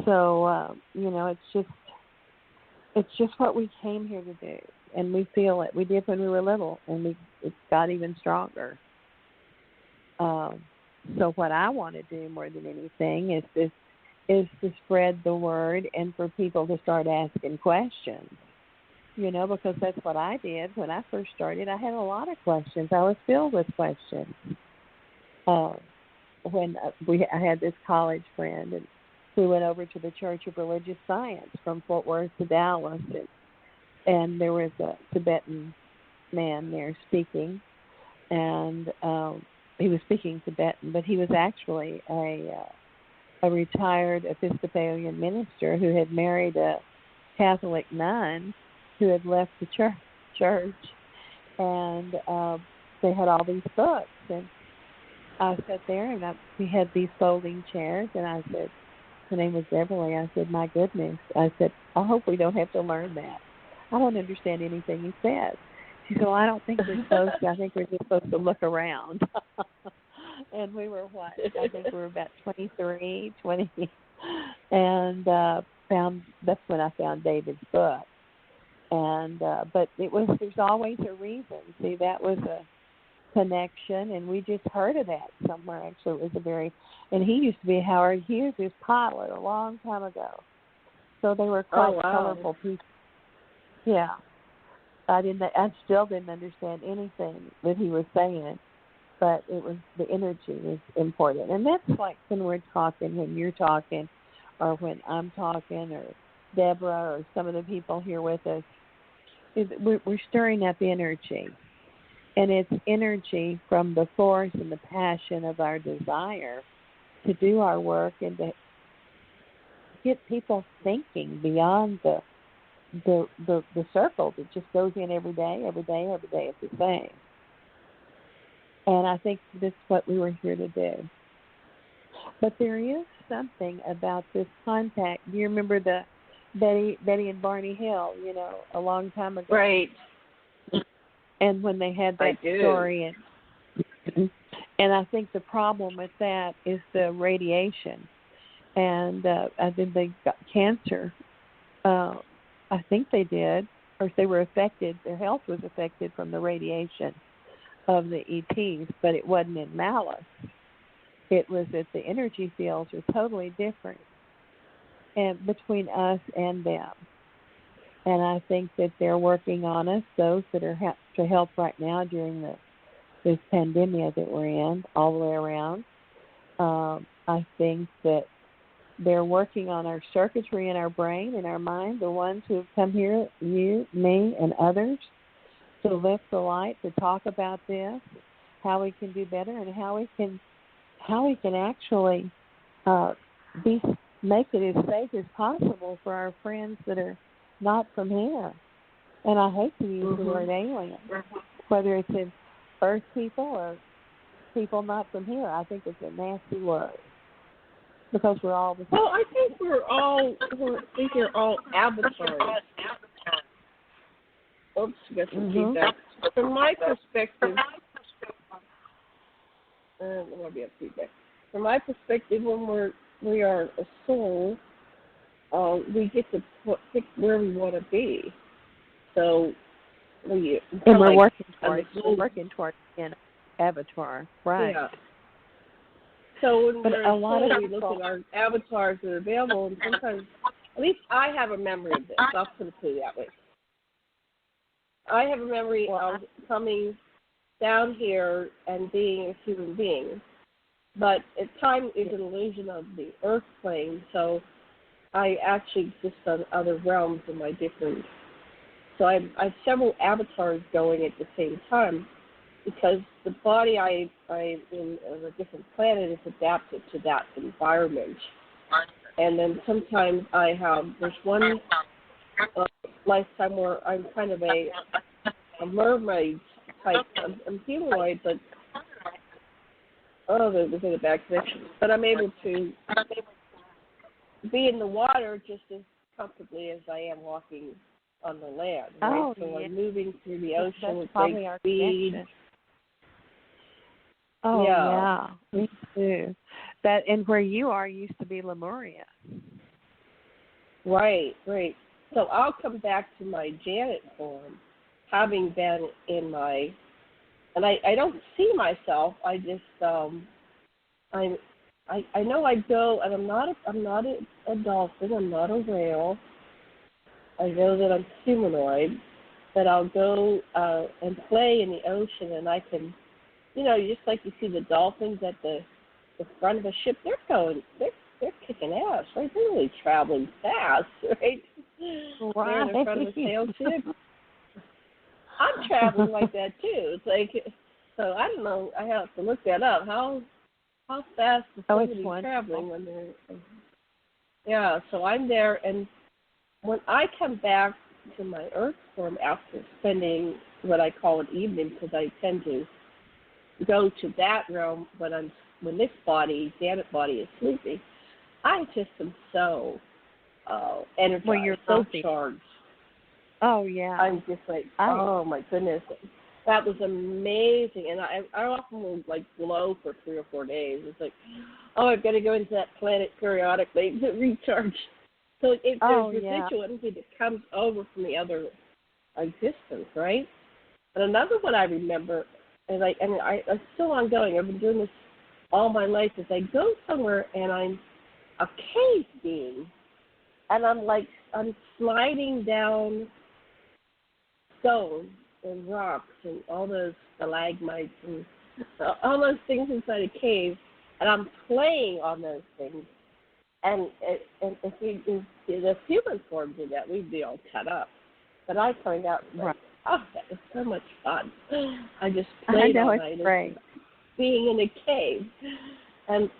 So, you know, it's just what we came here to do, and we feel it. We did when we were little, and it got even stronger. So what I want to do more than anything is to spread the word and for people to start asking questions. You know, because that's what I did when I first started. I had a lot of questions. I was filled with questions. When I had this college friend, and we went over to the Church of Religious Science from Fort Worth to Dallas, and there was a Tibetan man there speaking, and he was speaking Tibetan, but he was actually a retired Episcopalian minister who had married a Catholic nun who had left the church, and they had all these books, and I sat there, and we had these folding chairs, and I said, Her name was Beverly. I said, my goodness. I said, I hope we don't have to learn that. I don't understand anything he says. She said, well, I don't think we're supposed to. I think we're just supposed to look around. And we were what? I think we were about 23, 20. And that's when I found David's book. And but there's always a reason. See, that was a connection, and we just heard of that somewhere. Actually, it was and he used to be Howard Hughes' pilot a long time ago. So they were quite colorful people. Yeah, I still didn't understand anything that he was saying, but it was the energy was important, and that's like when we're talking, when you're talking, or when I'm talking, or Deborah, or some of the people here with us. We're stirring up energy. And it's energy from the force and the passion of our desire to do our work and to get people thinking beyond the circle that just goes in every day. It's the same. And I think that's what we were here to do. But there is something about this contact. Do you remember the Betty and Barney Hill, a long time ago?
Right.
And when they had that story, and I think the problem with that is the radiation, and I think they got cancer. I think they did, or they were affected. Their health was affected from the radiation of the ETs, but it wasn't in malice. It was that the energy fields are totally different, and between us and them. And I think that they're working on us, those that are to help right now during this pandemic that we're in, all the way around. I think that they're working on our circuitry in our brain and our mind, the ones who have come here, you, me, and others, to lift the light, to talk about this, how we can do better, and how we can actually make it as safe as possible for our friends that are not from here. And I hate to use the word alien, whether it's in Earth people or people not from here. I think it's a nasty word because we're all the same.
Well, I think we're all avatars. Oops, got some feedback. From my perspective, From my perspective, when we are a soul, we get to pick where we want to be. So we're working towards an avatar, right? Yeah. So when we look at our avatars that are available, and sometimes, at least I have a memory of this. I'll put it that way. I have a memory of coming down here and being a human being, but at times it's an illusion of the earth plane. So I actually exist on other realms in my different. So I have several avatars going at the same time, because the body I'm in on a different planet is adapted to that environment. And then sometimes there's one lifetime where I'm kind of a mermaid type. I'm humanoid, but there's a bad connection. But I'm able to be in the water just as comfortably as I am walking on the land. Right? I'm moving through the ocean with great speed.
Oh, yeah, me too. That, and where you are used to be Lemuria.
Right. So I'll come back to my Janet form, having been in my, and I don't see myself. I just I know I go, and I'm not a dolphin. I'm not a whale. I know that I'm humanoid. That I'll go and play in the ocean, and I can, just like you see the dolphins at the front of a ship. They're kicking ass, right? They're really traveling fast, right? They're in the front of a sail ship. I'm traveling like that too. It's like, so I don't know. I have to look that up. How fast is somebody traveling when they're? Yeah, so I'm there, and when I come back to my Earth form after spending what I call an evening, because I tend to go to that realm when this body, Janet body, is sleeping. I just am so energized,
Well, you're
so
healthy.
charged.
Oh, yeah.
I'm just like, oh my goodness, that was amazing. And I often will like glow for 3 or 4 days. It's like, oh, I've got to go into that planet periodically to recharge. So there's residual energy that comes over from the other existence, right? And another one I remember, and I'm still ongoing. I've been doing this all my life. Is I go somewhere and I'm a cave being, and I'm sliding down stone and rocks and all those stalagmites and all those things inside a cave, and I'm playing on those things. And if the human form did that, we'd be all cut up. But I find out, like, oh, that was so much fun. I just played all night, being in a cave, and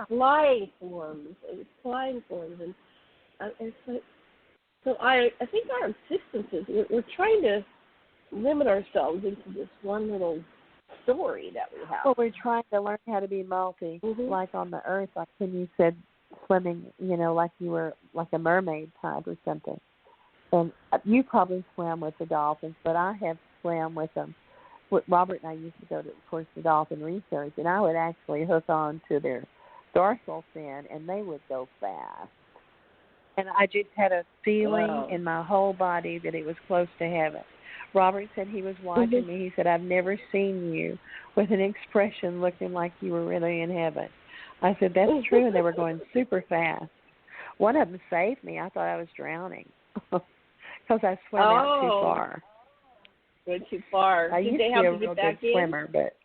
flying forms, and it's like, so I think our existence is we're trying to limit ourselves into this one little story that we have.
Well, we're trying to learn how to be multi, like on the earth, like when you said swimming, like you were like a mermaid type or something. And you probably swam with the dolphins, but I have swam with them. Robert and I used to go to, of course, the dolphin research, and I would actually hook on to their dorsal fin, and they would go fast. And I just had a feeling in my whole body that it was close to heaven. Robert said he was watching me. He said, I've never seen you with an expression looking like you were really in heaven. I said, that's true, and they were going super fast. One of them saved me. I thought I was drowning because I swam out too far.
Went too far.
I used to be a real good swimmer, but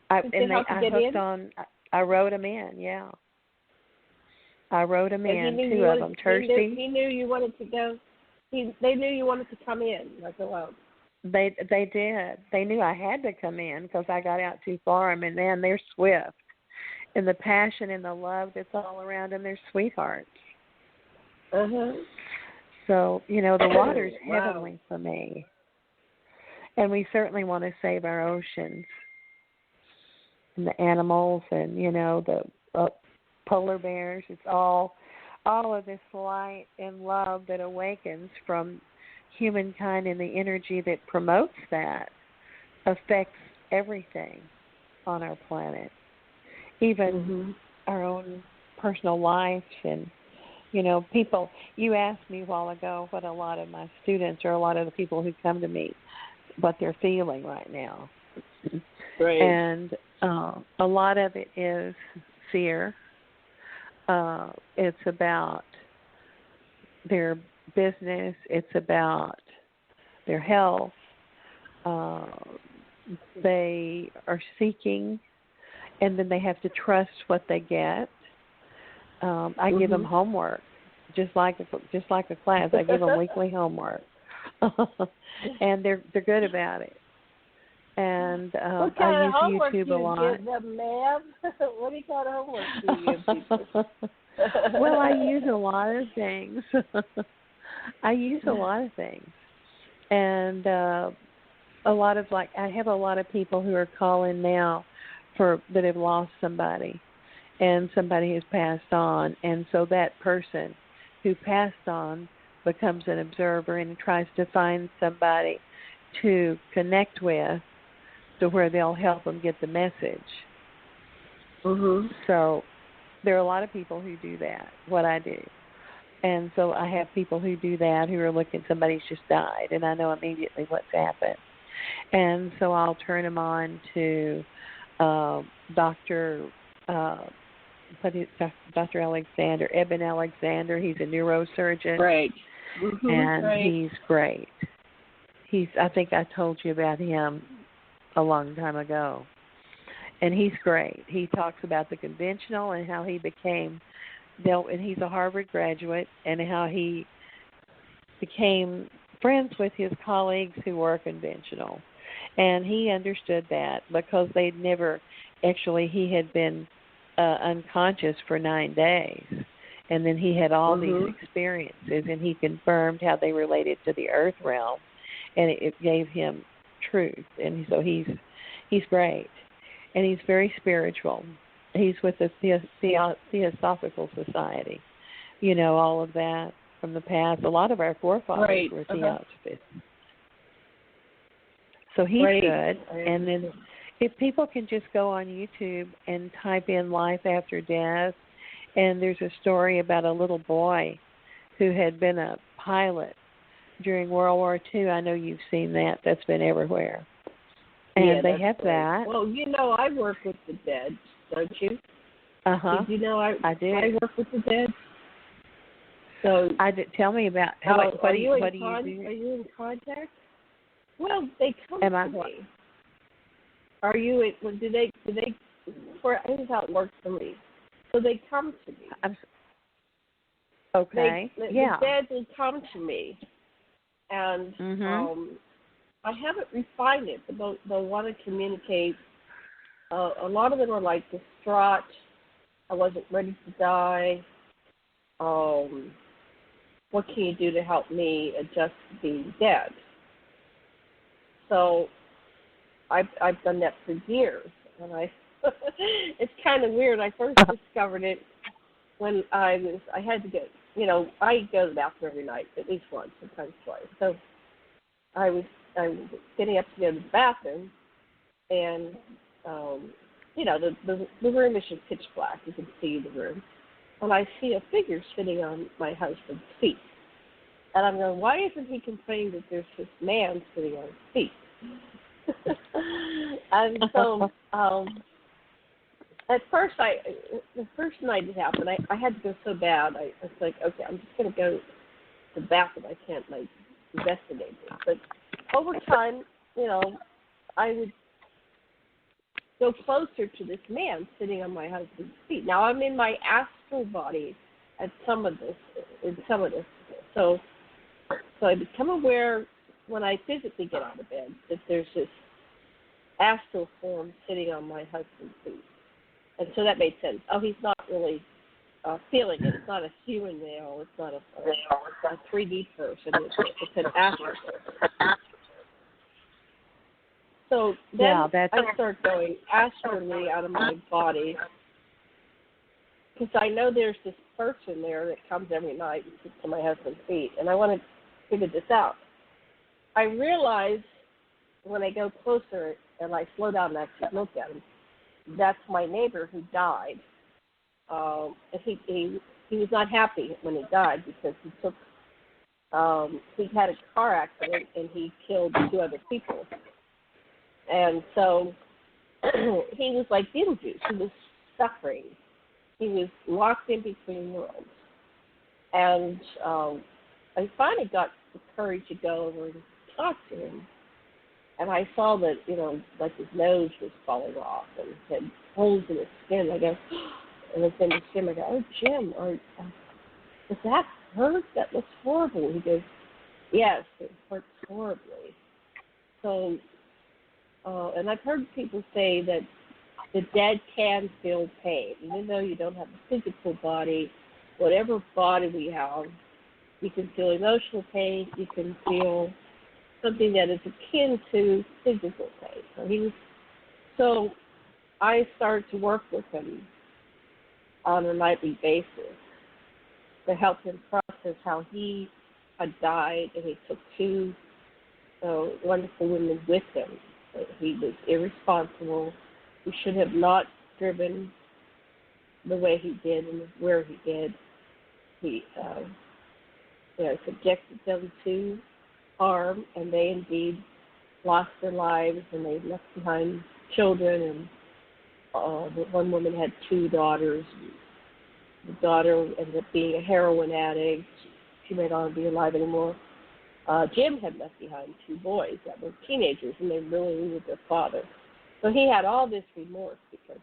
I hooked on. I rode them in, yeah. I rode them in, two of them.
He knew you wanted to go. They knew you wanted to come in, like alone.
They did. They knew I had to come in because I got out too far. And man, they're swift, and the passion and the love that's all around them, they're sweethearts. So the water's heavenly for me, and we certainly want to save our oceans and the animals, and the polar bears. It's all of this light and love that awakens from humankind, and the energy that promotes that affects everything on our planet, even our own personal lives. And people, you asked me a while ago what a lot of my students or a lot of the people who come to me, what they're feeling right now.
Right.
And a lot of it is fear. It's about their business. It's about their health. They are seeking, and then they have to trust what they get. I give them homework, just like a class. I give them weekly homework, and they're good about it. And I use YouTube a lot.
What kind of homework do you give them, ma'am? What kind of homework do you give people?
Well, I use a lot of things. And a lot of I have a lot of people who are calling now that have lost somebody, and somebody has passed on, and so that person who passed on becomes an observer and tries to find somebody to connect with, to where they'll help them get the message. So there are a lot of people who do that, what I do. And so I have people who do that, who are looking, somebody's just died, and I know immediately what's happened. And so I'll turn them on to Dr. Alexander, Eben Alexander. He's a neurosurgeon.
Right.
And he's great. I think I told you about him a long time ago. And he's great. He talks about the conventional and how he became, and he's a Harvard graduate, and how he became friends with his colleagues who were conventional. And he understood that because he had been unconscious for 9 days. And then he had all these experiences, and he confirmed how they related to the earth realm, and it gave him truth. And so he's great, and he's very spiritual. He's with the Theosophical Society. All of that from the past. A lot of our forefathers were Theosophists. So he's good. And then if people can just go on YouTube and type in life after death, and there's a story about a little boy who had been a pilot during World War II. I know you've seen that. That's been everywhere. And they have that.
Well, I work with the dead, don't you?
Uh-huh.
Did you know I do? I work with the dead. So
tell me about what do you do?
Are you in contact? Well, they come to me. Are you? Do they? Here's how it works for me. So they come to me.
Okay.
The dead will come to me, and I haven't refined it, but they'll want to communicate. A lot of them are like distraught. I wasn't ready to die. What can you do to help me adjust to being dead? So I've done that for years, and it's kind of weird. I first discovered it when I had to get, I go to the bathroom every night, at least once, sometimes twice. So I was getting up to go to the bathroom, and the room is just pitch black. You can see the room. And I see a figure sitting on my husband's feet. And I'm going, why isn't he complaining that there's this man sitting on his feet? And so at first, the first night it happened, I had to go so bad. I was like, okay, I'm just going to go to the bathroom. I can't, investigate it. But over time, I would go closer to this man sitting on my husband's feet. Now I'm in my astral body in some of this. So I become aware when I physically get out of bed that there's this astral form sitting on my husband's feet. And so that made sense. Oh, he's not really feeling it. It's not a human male. It's not a 3D person. It's an astral person. So then I start going astrally out of my body because I know there's this person there that comes every night and sits on my husband's feet, and I want to figure this out. I realize when I go closer and I slow down and actually look at him, that's my neighbor who died. And he was not happy when he died because he had a car accident and he killed 2 other people. And so he was like Beetlejuice. He was suffering. He was locked in between worlds. And I finally got the courage to go over and talk to him. And I saw that, his nose was falling off and had holes in his skin. I go, and it's in his skin. I go, oh, Jim, does that hurt? That looks horrible. He goes, yes, it hurts horribly. So, and I've heard people say that the dead can feel pain, even though you don't have a physical body. Whatever body we have, you can feel emotional pain. You can feel something that is akin to physical pain. So I started to work with him on a nightly basis to help him process how he had died, and he took 2 wonderful women with him. He was irresponsible. He should have not driven the way he did and where he did. He subjected them to harm, and they indeed lost their lives, and they left behind children. And the one woman had 2 daughters. The daughter ended up being a heroin addict. She may not be alive anymore. Jim had left behind 2 boys that were teenagers, and they really needed their father. So he had all this remorse because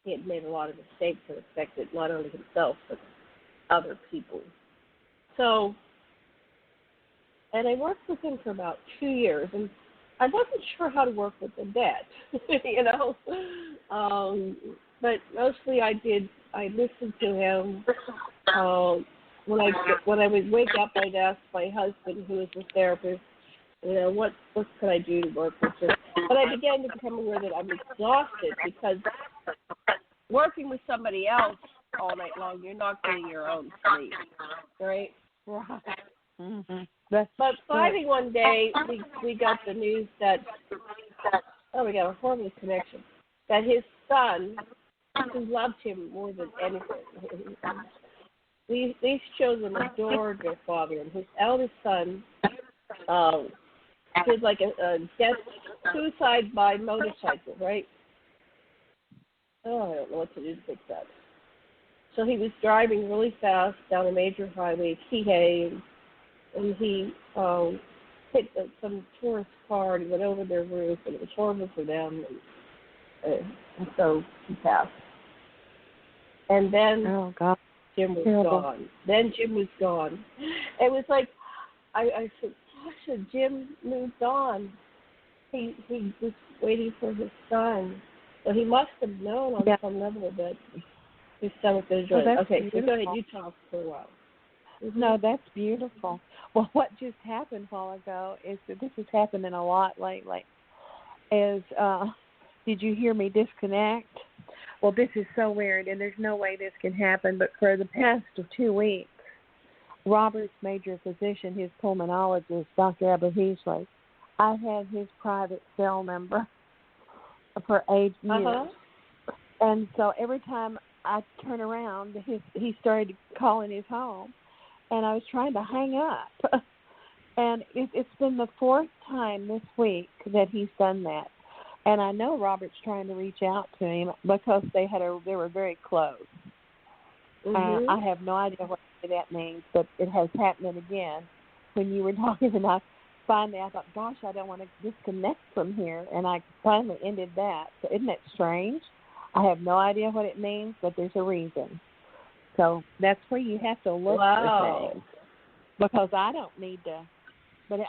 he had made a lot of mistakes that affected not only himself but other people. So, and I worked with him for about 2 years, and I wasn't sure how to work with the dead, but mostly I listened to him. When I would wake up, I'd ask my husband, who is a therapist, what could I do to work with him? But I began to become aware that I'm exhausted because working with somebody else all night long, you're not getting your own sleep, right?
Right. Mm-hmm.
But finally one day, we got the news that, we got a horrible connection, that his son, who loved him more than anything, these children adored their father, and his eldest son did like a death, suicide by motorcycle, right? Oh, I don't know what to do to fix that. So he was driving really fast down a major highway, Kihei, and he hit some tourist car, and he went over their roof, and it was horrible for them, and so he passed. And then Jim was gone. Then Jim was gone. It was like, I said, Tasha, Jim moved on. He was waiting for his son. So he must have known on some level that his son was going to join. Okay, so go ahead, you talk for a while.
Mm-hmm. No, that's beautiful. Well, what just happened a while ago is that this is happening a lot lately. Did you hear me disconnect? Well, this is so weird, and there's no way this can happen, but for the past 2 weeks, Robert's major physician, his pulmonologist, Dr. Abba Heasley, I had his private cell number for 8 years. And so every time I turn around, he started calling his home, and I was trying to hang up. And it's been the 4th time this week that he's done that. And I know Robert's trying to reach out to him because they were very close.
Mm-hmm.
I have no idea what that means, but it has happened again. When you were talking, and I thought, gosh, I don't want to disconnect from here, and I finally ended that. So isn't that strange? I have no idea what it means, but there's a reason. So that's where you have to look for things, because I don't need to. But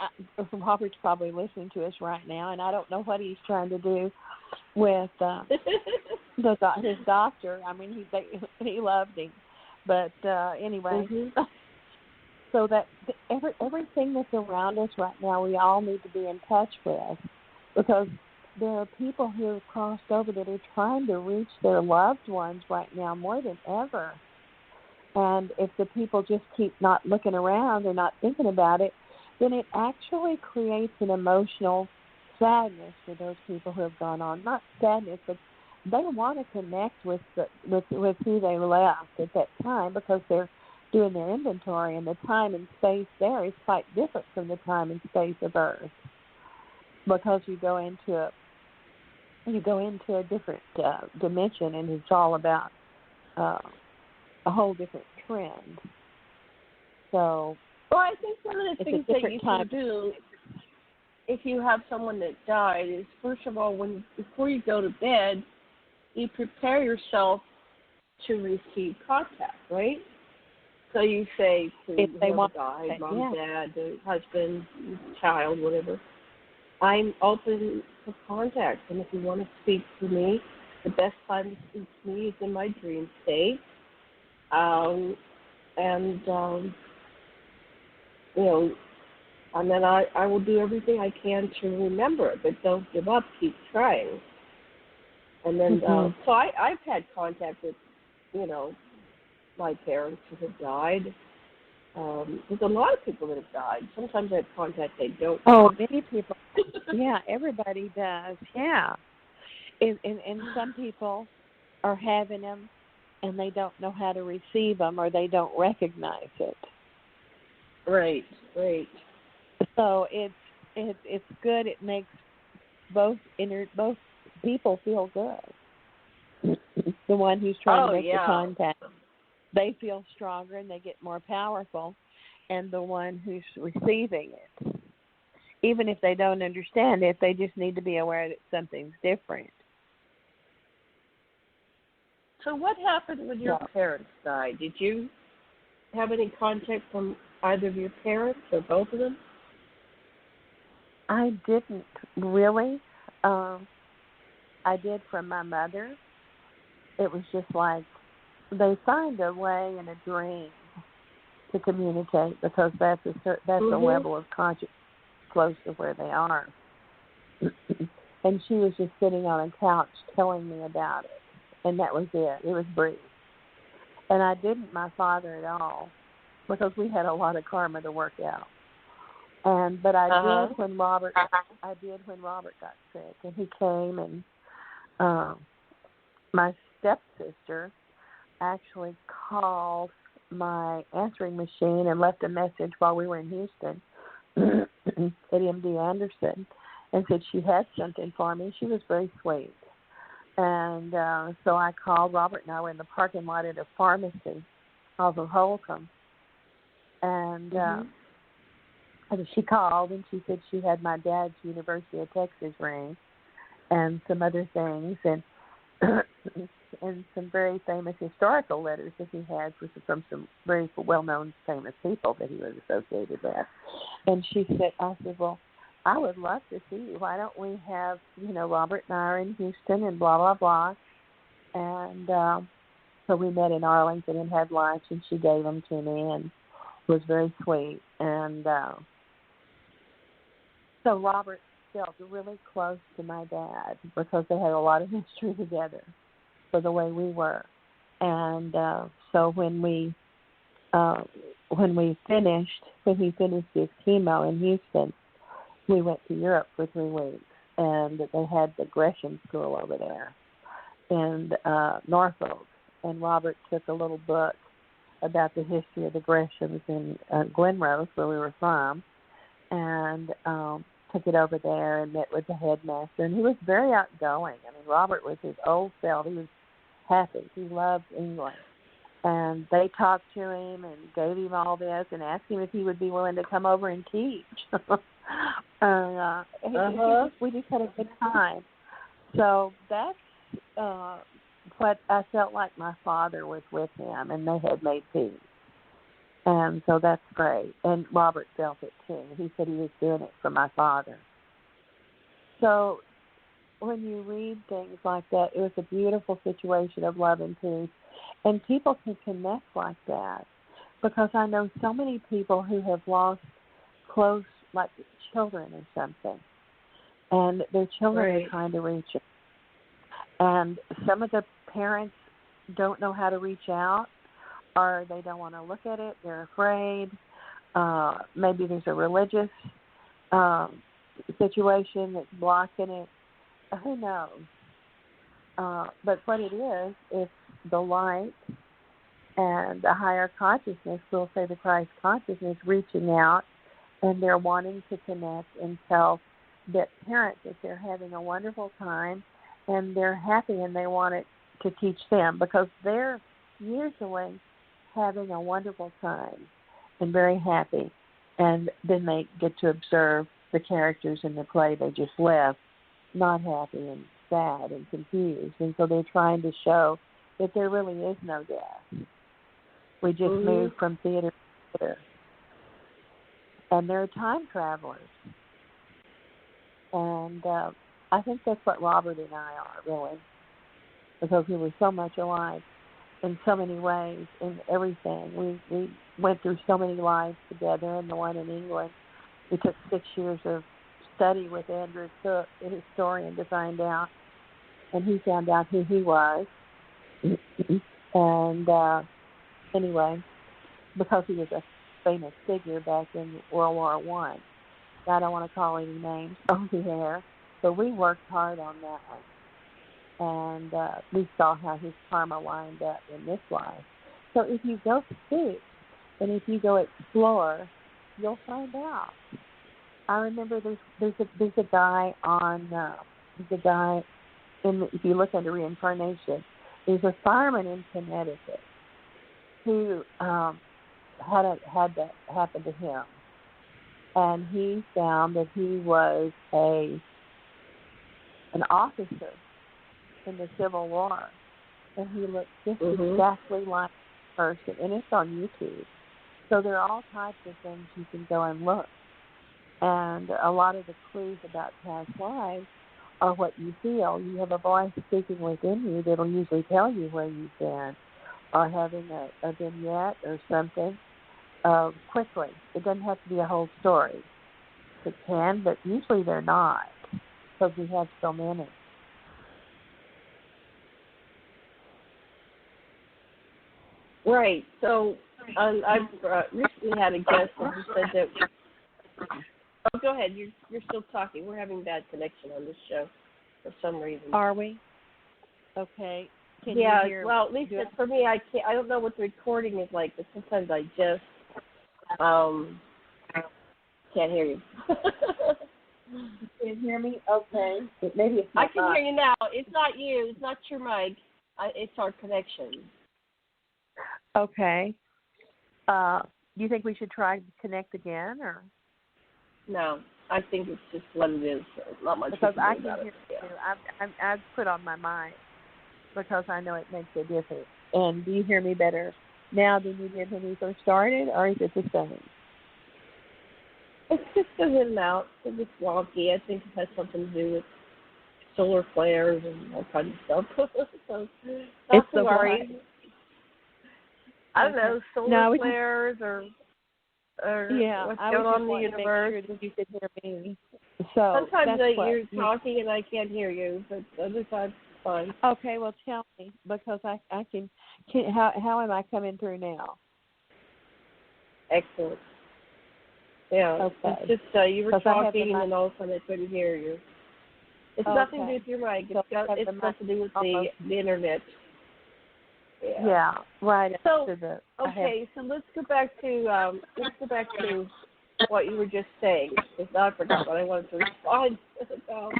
Robert's probably listening to us right now, and I don't know what he's trying to do with his doctor. I mean, he loved him, but anyway.
Mm-hmm.
So that everything that's around us right now, we all need to be in touch with, because there are people who have crossed over that are trying to reach their loved ones right now more than ever. And if the people just keep not looking around or not thinking about it, then it actually creates an emotional sadness for those people who have gone on. Not sadness, but they want to connect with who they left at that time, because they're doing their inventory, and the time and space there is quite different from the time and space of Earth, because you go into a different dimension, and it's all about a whole different trend. So.
Well, I think one of the things that you can do if you have someone that died is, first of all, before you go to bed, you prepare yourself to receive contact, right? So you say to whoever died, mom, dad, the husband, child, whatever, I'm open for contact, and if you want to speak to me, the best time to speak to me is in my dream state. And then I will do everything I can to remember it, but don't give up, keep trying. And then, so I've had contact with, my parents who have died. There's a lot of people that have died. Sometimes I have contact they don't.
Oh, many people. Yeah, everybody does. Yeah. And some people are having them, and they don't know how to receive them, or they don't recognize it.
Right.
So it's good. It makes both people feel good. The one who's trying to make the contact, they feel stronger and they get more powerful, and the one who's receiving it, even if they don't understand it, they just need to be aware that something's different.
So what happened when your parents died? Did you have any contact from either of your parents or both of them?
I didn't really. I did from my mother. It was just like they find a way in a dream to communicate, because that's a level of consciousness close to where they are. And she was just sitting on a couch telling me about it. and that was it. It was brief. And I didn't my father at all because we had a lot of karma to work out. But I did when Robert got sick, and he came, and my stepsister actually called my answering machine and left a message while we were in Houston at MD Anderson, and said she had something for me. She was very sweet. And so I called. Robert and I were in the parking lot at a pharmacy off of Holcomb. And she called, and she said she had my dad's University of Texas ring and some other things, and and some very famous historical letters that he had from some very well-known famous people that he was associated with. And she said, I said, well, I would love to see you. Why don't we have, Robert and I are in Houston and blah, blah, blah. And so we met in Arlington and had lunch, and she gave them to me and was very sweet. And so Robert felt really close to my dad because they had a lot of history together for the way we were. And so when he finished his chemo in Houston, we went to Europe for 3 weeks, and they had the Gresham School over there in Norfolk. And Robert took a little book about the history of the Greshams in Glenrose, where we were from, and took it over there and met with the headmaster. And he was very outgoing. I mean, Robert was his old self. He was happy. He loved England. And they talked to him and gave him all this and asked him if he would be willing to come over and teach. We just had a good time. So that's what I felt like my father was with him, and they had made peace. And so that's great. And Robert felt it too. He said he was doing it for my father. So when you read things like that, it was a beautiful situation of love and peace. And people can connect like that, because I know so many people who have lost close, like children or something, and their children are trying to reach it. And some of the parents don't know how to reach out, or they don't want to look at it. They're afraid. Maybe there's a religious situation that's blocking it. Who knows? But what it is, it's the light and the higher consciousness, we'll say the Christ consciousness, reaching out, and they're wanting to connect and tell that parents that they're having a wonderful time and they're happy, and they want it to teach them, because they're usually having a wonderful time and very happy, and then they get to observe the characters in the play they just left not happy and sad and confused, and so they're trying to show that there really is no death. We just move from theater to theater. And they're time travelers. And I think that's what Robert and I are, really, because we were so much alike in so many ways, in everything. We went through so many lives together, and the one in England, we took 6 years of study with Andrew Cook, a historian, to find out, and he found out who he was. And anyway, because he was a famous figure back in World War I. I don't want to call any names on the air, but we worked hard on that one. And we saw how his karma lined up in this life. So if you go seek, and if you go explore, you'll find out. I remember there's a guy on if you look under reincarnation, there's a fireman in Connecticut who had that happen to him, and he found that he was an officer in the Civil War, and he looked just exactly like the person, and it's on YouTube. So there are all types of things you can go and look, and a lot of the clues about past lives are what you feel. You have a voice speaking within you that will usually tell you where you've been, or having a vignette or something quickly. It doesn't have to be a whole story. It can, but usually they're not, because we have so many.
Right. So I've recently had a guest who said that. Oh, go ahead. You're still talking. We're having bad connection on this show for some reason.
Are we? Okay. Can
yeah.
you hear?
Well, at least for me, I can't. I don't know what the recording is like, but sometimes I just can't hear you.
You can't hear me? Okay. Maybe it's
I can hear you now. It's not you. It's not your mic. It's our connection.
Okay. Do you think we should try to connect again, or?
No, I think it's just what it is. Not much.
Because I can
about
hear
it.
you. I've put on my mic because I know it makes a difference. And do you hear me better now than you did when we first started, or is it the same?
It's just goes in and out. It's just wonky. I think it has something to do with solar flares and all kinds of stuff. So not to worry. I don't know, solar flares or what's going on in the universe.
Make sure that you could hear me. So
sometimes you're talking and I can't hear you, but other times it's fine.
Okay, well tell me, because I can how am I coming through now?
Excellent. Yeah,
okay.
It's just you were talking and then all of a sudden I couldn't hear you. It's nothing to do with your mic. It's got to do with the internet.
Yeah, right.
So so let's go back to what you were just saying, because I forgot what I wanted to respond about.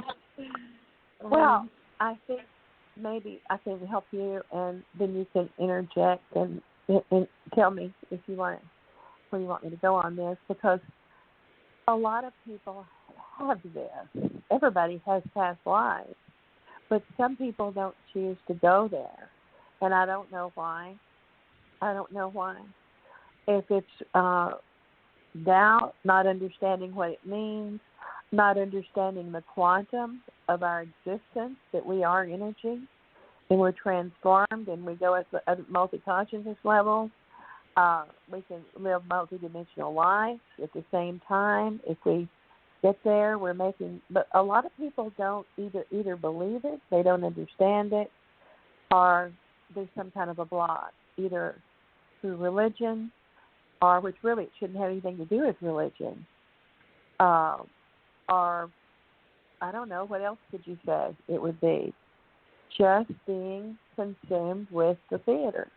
Well, I think maybe I can help you, and then you can interject and tell me if you want where you want me to go on this, because a lot of people have this. Everybody has past lives, but some people don't choose to go there. And I don't know why. If it's doubt, not understanding what it means, not understanding the quantum of our existence, that we are energy, and we're transformed, and we go at the multi-consciousness level. We can live multi-dimensional lives at the same time. If we get there, but a lot of people don't either believe it, they don't understand it, or there's some kind of a block, either through religion, or which really it shouldn't have anything to do with religion, or I don't know, what else could you say it would be? Just being consumed with the theater.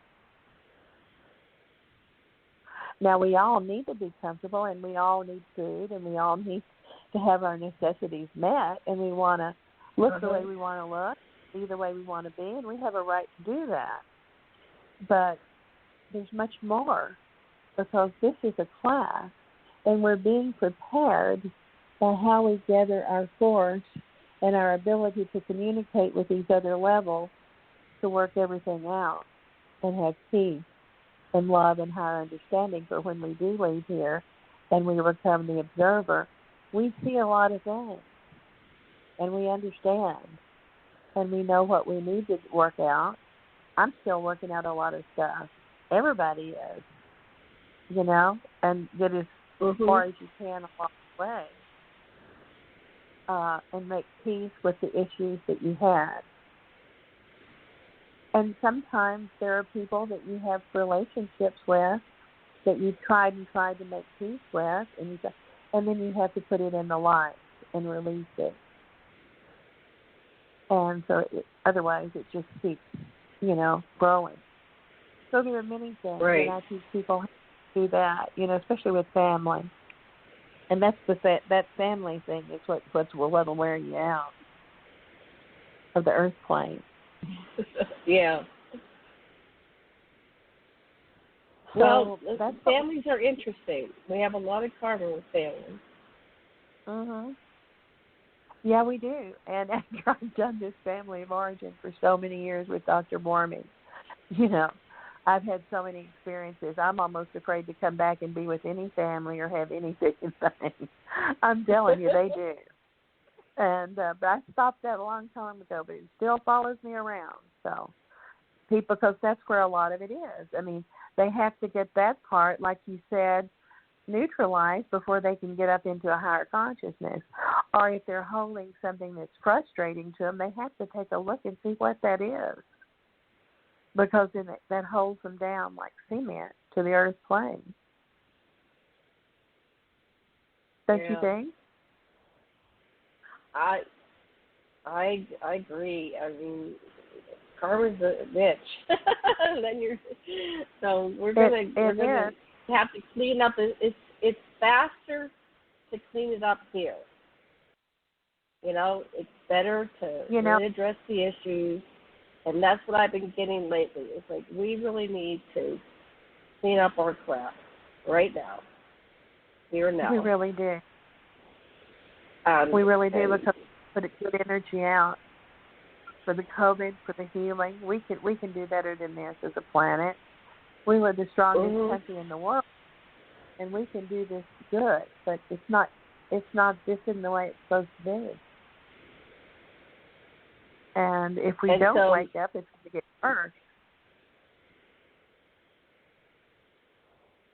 Now, we all need to be comfortable, and we all need food, and we all need to have our necessities met, and we want to look the way we want to look, be the way we want to be, and we have a right to do that. But there's much more, because this is a class, and we're being prepared by how we gather our force and our ability to communicate with these other levels to work everything out and have peace and love and higher understanding for when we do leave here and we become the observer. We see a lot of things, and we understand, and we know what we need to work out. I'm still working out a lot of stuff. Everybody is, and get as far as you can along the way, and make peace with the issues that you had. And sometimes there are people that you have relationships with that you've tried to make peace with, and then you have to put it in the light and release it. And so otherwise it just keeps, growing. So there are many things that I teach people how to do that, especially with family. And that's that family thing is what'll wear you out of the earth plane.
Yeah.
So
well, families are interesting. We have a lot of karma with families.
Yeah, we do. And after I've done this family of origin for so many years with Dr. Borman, I've had so many experiences. I'm almost afraid to come back and be with any family or have anything. I'm telling you, they do. And but I stopped that a long time ago, but it still follows me around. So, because that's where a lot of it is. I mean, they have to get that part, like you said, neutralized before they can get up into a higher consciousness. Or if they're holding something that's frustrating to them, they have to take a look and see what that is. because then that holds them down like cement to the earth's plane. Don't you think?
I agree. I mean, karma's a bitch. So we're gonna have to clean up. It's faster to clean it up here. You know, it's better to really address the issues, and that's what I've been getting lately. It's like we really need to clean up our crap right now, here and now.
We really do. We really do, because put a good energy out for the COVID, for the healing. We can do better than this as a planet. We were the strongest country in the world, and we can do this good. But it's not. This isn't the way it's supposed to be. And if we don't wake up, it's going to get worse.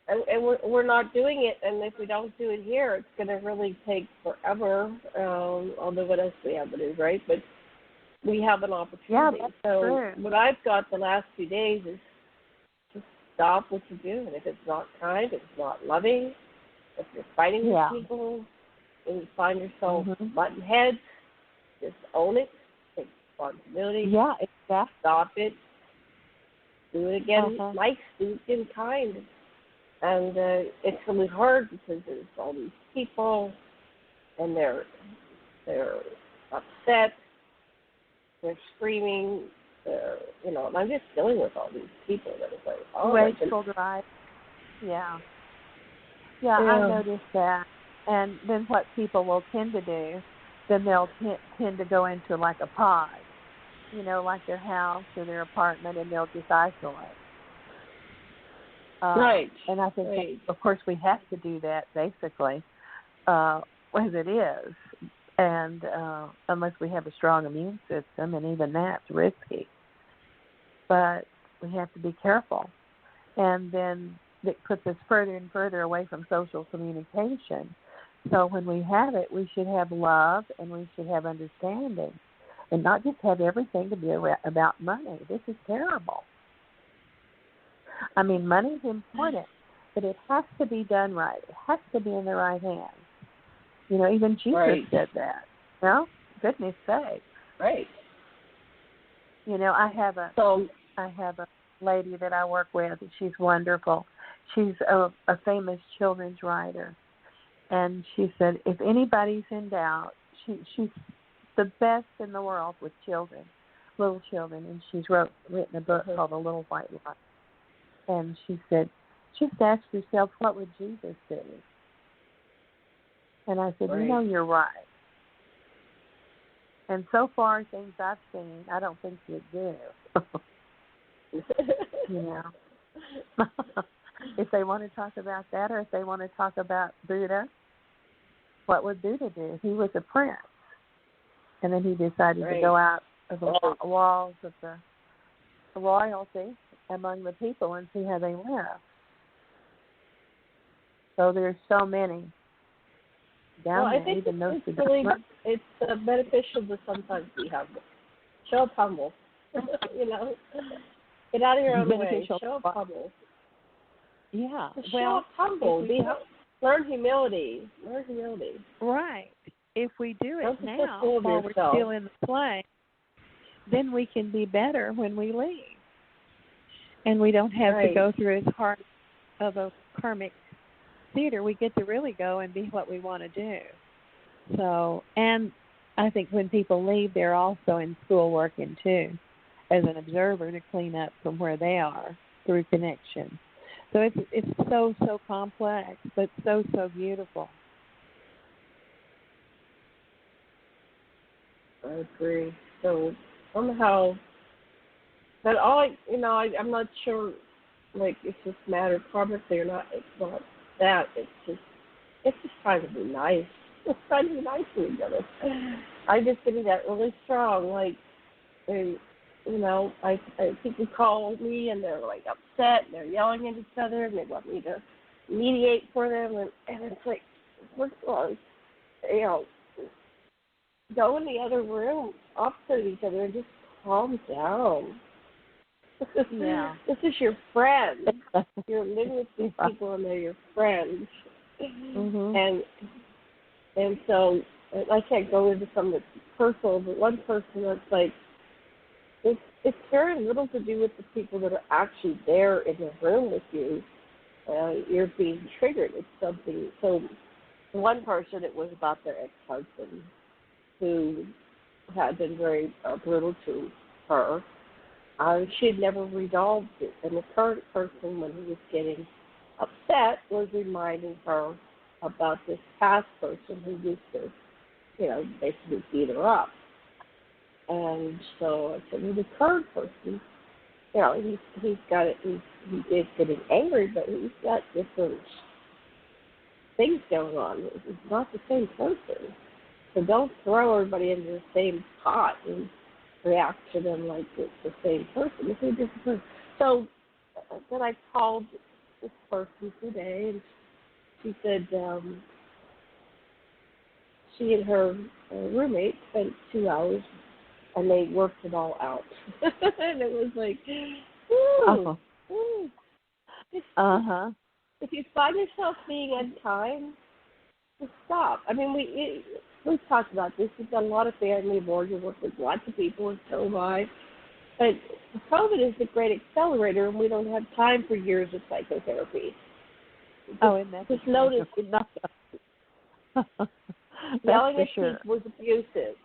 And we're not doing it, and if we don't do it here, it's going to really take forever. Although what else we have to do, right? But we have an opportunity.
Yeah, that's true.
What I've got the last few days is just stop what you're doing. If it's not kind, if it's not loving, if you're fighting with people, and you find yourself butting heads, just own it. Take responsibility.
Yeah, exactly.
Stop it. Do it again. Nice. Do it again kind. And it's really hard because there's all these people, and they're upset, they're screaming, and I'm just dealing with all these people that are like, oh,
rageful drive. Yeah, I noticed that. And then what people will tend to do, then they'll tend to go into like a pod, like their house or their apartment, and they'll just isolate.
Right.
And I think, that, of course, we have to do that, basically, as it is. And unless we have a strong immune system, and even that's risky. But we have to be careful. And then it puts us further and further away from social communication. So when we have it, we should have love, and we should have understanding, and not just have everything to be about money. This is terrible. I mean, money is important, but it has to be done right. It has to be in the right hands. Even Jesus said that. Goodness sakes.
Right.
I have a lady that I work with. She's wonderful. She's a famous children's writer, and she said if anybody's in doubt, she's the best in the world with children, little children, and she's written a book called The Little White Light. And she said, just ask yourself, what would Jesus do? And I said, you're right. And so far, things I've seen, I don't think you'd do. If they want to talk about that, or if they want to talk about Buddha, what would Buddha do? He was a prince. And then he decided to go out of the walls of the royalty among the people and see how they live. So there's so many down there.
I think
even those
it's beneficial to sometimes be humble. Show up humble. Get out of your own way. Show up humble.
Yeah.
Show up humble. Learn humility.
Right. If we do it now while we're still in the play, then we can be better when we leave. And we don't have to go through as hard of a karmic theater. We get to really go and be what we want to do. So, and I think when people leave, they're also in school working too, as an observer to clean up from where they are through connection. So it's so complex, but so beautiful.
I agree. So somehow, but I'm not sure. Like, it's just a matter of karmically or not. It's not that. It's just trying to be nice. It's trying to be nice to each other. I'm just getting that really strong. Like, people call me and they're like upset and they're yelling at each other and they want me to mediate for them, and it's like, go in the other room opposite of each other and just calm down.
Yeah.
This is your friend. You're living with these people, and they're your friends.
Mhm.
And so I can't go into some that's personal, but one person that's like, it's very little to do with the people that are actually there in the room with you. You're being triggered. It's something. So one person, it was about their ex-husband who had been very brutal to her. She had never resolved it. And the current person, when he was getting upset, was reminding her about this past person who used to, basically beat her up. And so I said, well, the current person, he's got it. He is getting angry, but he's got different things going on. He's not the same person. So don't throw everybody into the same pot and react to them like it's the same person. It's a different person. So then I called this person today, and she said she and her roommate spent 2 hours, and they worked it all out. And it was like, ooh, ooh. If you find yourself being unkind, just stop. I mean, we've talked about this. We've done a lot of family boards. We work with lots of people, and so have I. But COVID is a great accelerator, and we don't have time for years of psychotherapy.
And that's
just notice yelling at
sure.
people was abusive.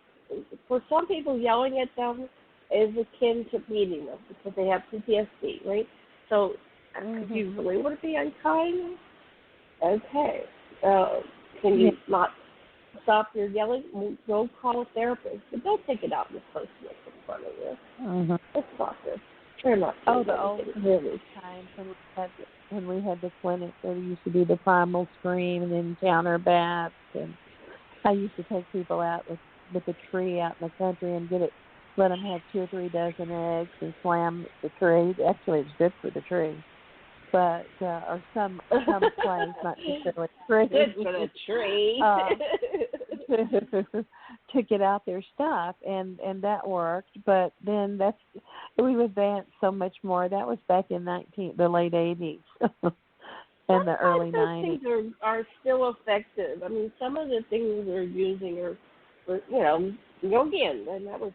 For some people, yelling at them is akin to beating them because they have PTSD, right? So if you really want to be unkind, okay. Can you not stop your yelling? Go call a therapist, but don't take it out on the person that's in front of you. It's not this. They're not.
The old times when we had the clinic, there used to be the primal scream and then counterbaths, and I used to take people out with a tree out in the country and let them have 2 or 3 dozen eggs and slam the tree. Actually, it's good for the tree. But or some place, not necessarily tree.
Good for the tree.
To get out their stuff, and that worked. But then we've advanced so much more. That was back in the late 80s and the early 90s.
Things are still effective. I mean, some of the things they're using are Jungian, and that was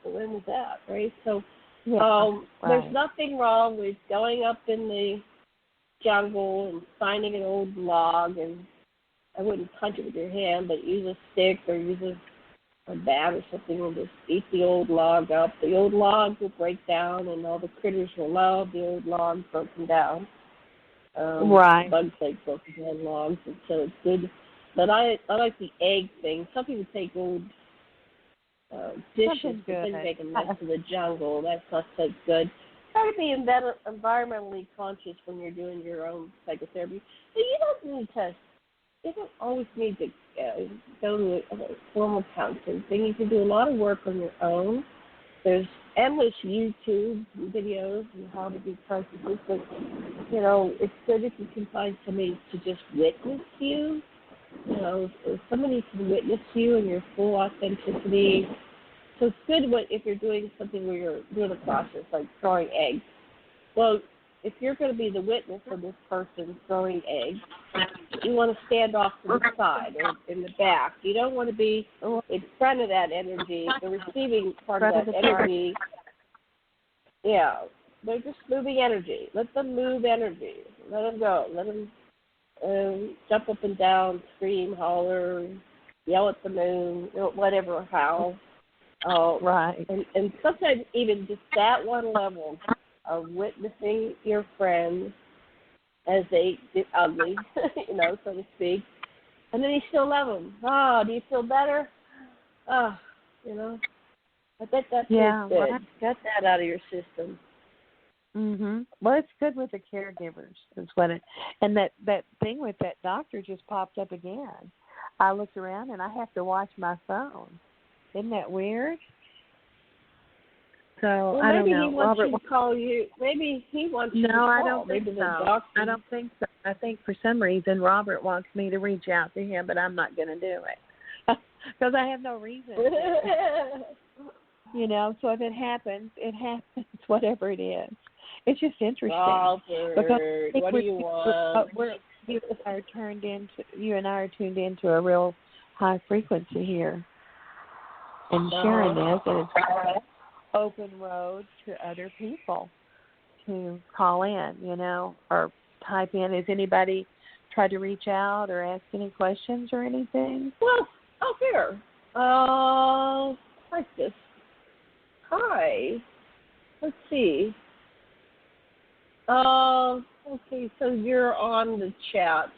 when was that, right? So there's nothing wrong with going up in the jungle and finding an old log, and I wouldn't punch it with your hand, but use a stick or use a bat or something and just beat the old log up. The old log will break down, and all the critters will love the old log broken down. Bugs like broken down logs, and so it's good. But I like the egg thing. Some people take old dishes, but then make them next to the jungle. That's not so good. Try to be environmentally conscious when you're doing your own psychotherapy. But you don't always need to go to a formal counseling thing. You can do a lot of work on your own. There's endless YouTube videos on how to be conscious. But, it's good if you can find somebody to just witness you. If somebody can witness you and your full authenticity. So it's good if you're doing something where you're doing a process, like throwing eggs. Well, if you're going to be the witness of this person throwing eggs, you want to stand off to the side or in the back. You don't want to be in front of that energy, the receiving part of that energy. Yeah, they're just moving energy. Let them move energy. Let them go. Let them jump up and down, scream, holler, yell at the moon, whatever, howl. And sometimes even just that one level of witnessing your friends as they get ugly, so to speak, and then you still love them. Do you feel better? I bet that feels good. Get that out of your system.
Well, it's good with the caregivers. Is what and that thing with that doctor just popped up again. I looked around and I have to watch my phone. Isn't that weird? So I don't know.
Maybe he wants you to call you. Maybe he wants you to call.
No, I don't think so. I don't think so. I think for some reason Robert wants me to reach out to him, but I'm not going to do it because I have no reason. So if it happens, it happens. whatever it is. It's just interesting.
Robert, what do you want?
You and I are tuned into a real high frequency here, and sharing this, and it's an open road to other people to call in, or type in. Has anybody tried to reach out or ask any questions or anything?
Well, here. Like this. Hi. Let's see. Okay, so you're on the chat.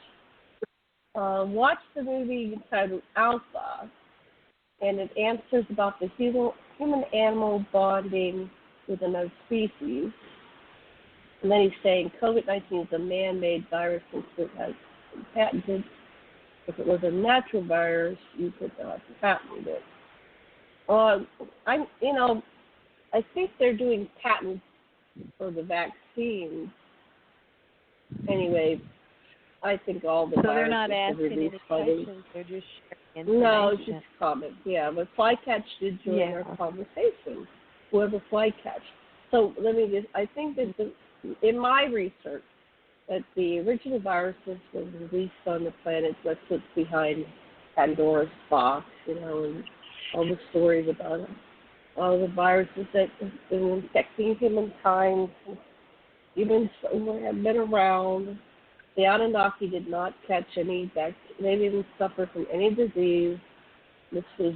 Watch the movie entitled Alpha, and it answers about the human-animal bonding with another species. And then he's saying COVID-19 is a man-made virus since it has been patented. If it was a natural virus, you could not have patented it. I think they're doing patents for the vaccine. Anyway, I think all the
so they're not asking any questions, they're just sharing information.
No, it's just comments. Yeah, but Flycatch did join our conversation. Whoever Flycatch. So I think that in my research, that the original viruses were released on the planet. That's what's behind Pandora's box, and all the stories about it. All the viruses that have been infecting humankind, even somewhere have been around. The Anunnaki did not catch any they didn't suffer from any disease. This was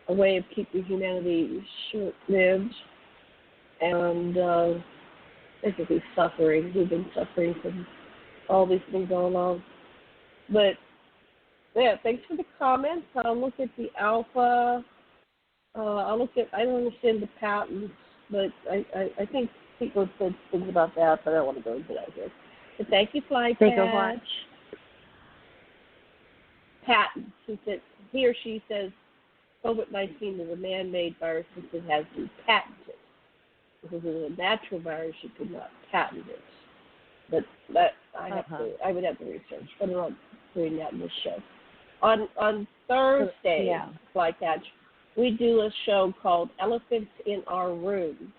a way of keeping humanity short-lived and basically suffering. We've been suffering from all these things going on. But, yeah, thanks for the comments. I'll look at the alpha. I don't understand the patents, but I think people have said things about that, but I don't want to go into that here. But thank you, Flycatch. Patents. He or she says COVID-19 is a man-made virus since it has been patented. Because it was a natural virus, you could not patent it. But I would have to research, but I'm not doing that in this show. On Thursday, Flycatch, we do a show called Elephants in Our Room,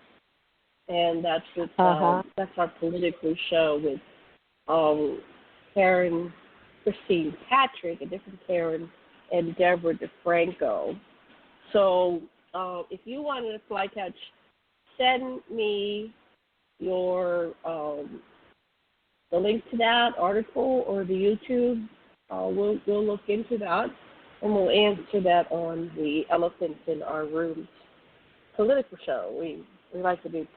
and that's with that's our political show with Karen, Christine Patrick, a different Karen, and Deborah DeFranco. So if you wanted to Flycatch, send me your the link to that article or the YouTube. We'll look into that, and we'll answer that on the Elephants in Our Rooms political show. We like to do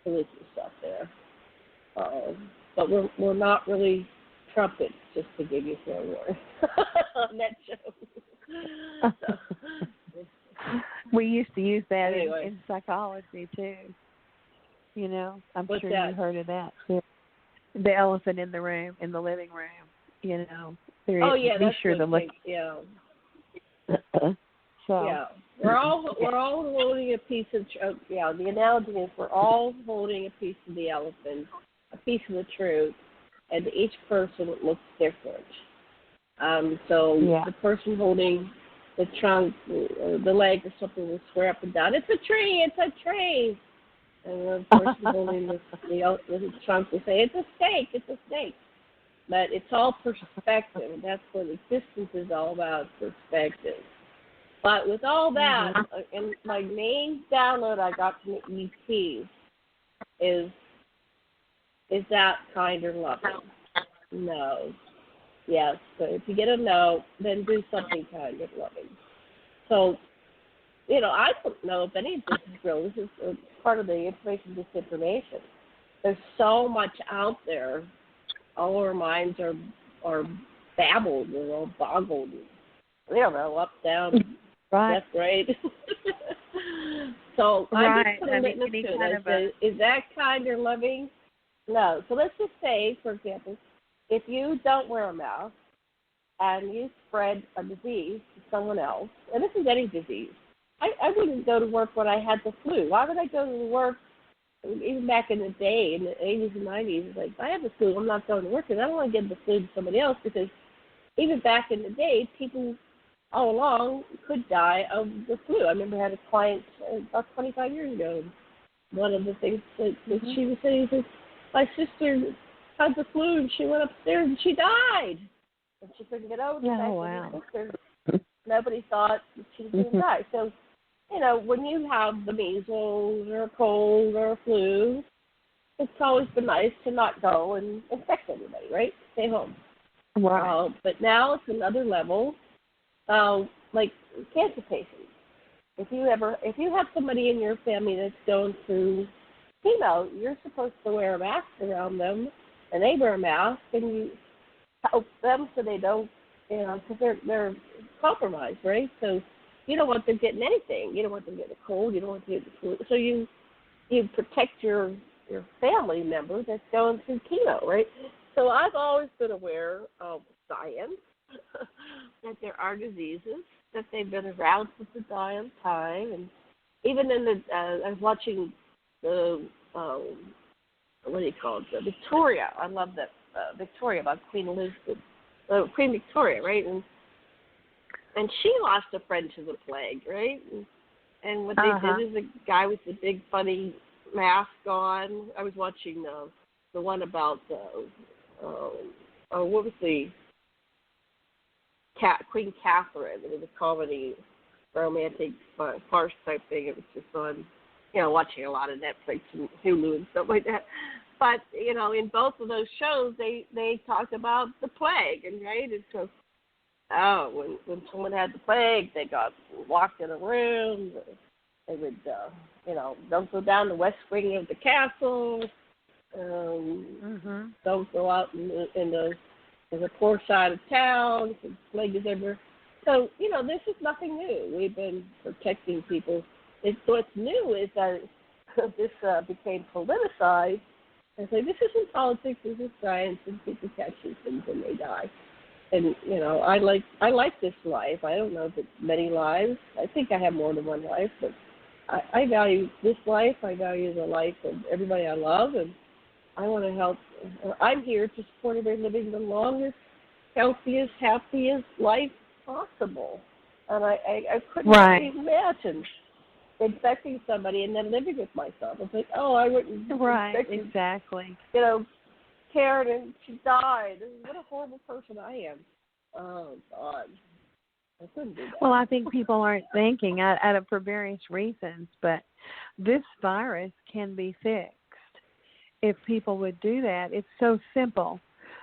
political stuff there, but we're not really trumpets, just to give you a fair warning on that show.
We used to use that in psychology too. I'm
What's
sure
that?
you heard of that too. The elephant in the room, in the living room.
That's
sure to look.
We're all holding a piece of. The analogy is we're all holding a piece of the elephant, a piece of the truth, and each person looks different. The person holding the trunk, the leg or something will swear up and down, "It's a tree! It's a tree!" And the person holding the trunk will say, "It's a snake! It's a snake!" But it's all perspective, and that's what existence is all about, perspective. But with all that, and my main download I got from the ET is that kind or loving? No. Yes. So if you get a no, then do something kind of loving. So, I don't know if any of this is real. This is part of the information disinformation. There's so much out there. All our minds are babbled. We're all boggled. We don't know, up, down, left, right. So I'm just putting litmus to it. Is that kind or loving? No. So let's just say, for example, if you don't wear a mask and you spread a disease to someone else, and this is any disease, I wouldn't go to work when I had the flu. Why would I go to work? Even back in the day, in the 80s and 90s, it's like, I have the flu, I'm not going to work, and I don't want to give the flu to somebody else, because even back in the day, people all along could die of the flu. I remember I had a client about 25 years ago, one of the things that she was saying is, my sister had the flu and she went upstairs and she died. And she couldn't get over the fact that her sister, nobody thought that she was going to die. So, you know, when you have the measles or a cold or a flu, it's always been nice to not go and infect anybody, right? Stay home.
Right.
But now it's another level, like cancer patients. If you have somebody in your family that's going through chemo, you're supposed to wear a mask around them, and they wear a mask, and you help them so they don't, you know, because they're compromised, right? So you don't want them getting anything. You don't want them getting a cold. You don't want them getting the flu. So you protect your family member that's going through chemo, right? So I've always been aware of science, that there are diseases, that they've been around since the dawn of time, and even in the I was watching the what do you call it? The Victoria. I love that Victoria, about Queen Elizabeth, Queen Victoria, right? And she lost a friend to the plague, right? And what they did is a guy with the big funny mask on. I was watching the one about what was the Queen Catherine. It was a comedy, romantic farce type thing. It was just on, you know, watching a lot of Netflix and Hulu and stuff like that. But you know, in both of those shows, they talked about the plague, and right, and so when someone had the plague, they got locked in a room. They would, you know, don't go down the west wing of the castle. Don't go out in the poor side of town. The plague is everywhere. So, you know, this is nothing new. We've been protecting people. What's new is that this became politicized. And so this isn't politics, this is science, and people catch these things and they die. And, you know, I like this life. I don't know if it's many lives. I think I have more than one life, but I value this life. I value the life of everybody I love, and I want to help. I'm here to support everybody living the longest, healthiest, happiest life possible. And I couldn't imagine infecting somebody and then living with myself. It's like, oh, I wouldn't.
Exactly.
You know, Karen, and she died. What a horrible person I am. Oh, God. I couldn't do that.
Well, I think people aren't thinking for various reasons, but this virus can be fixed. If people would do that, it's so simple.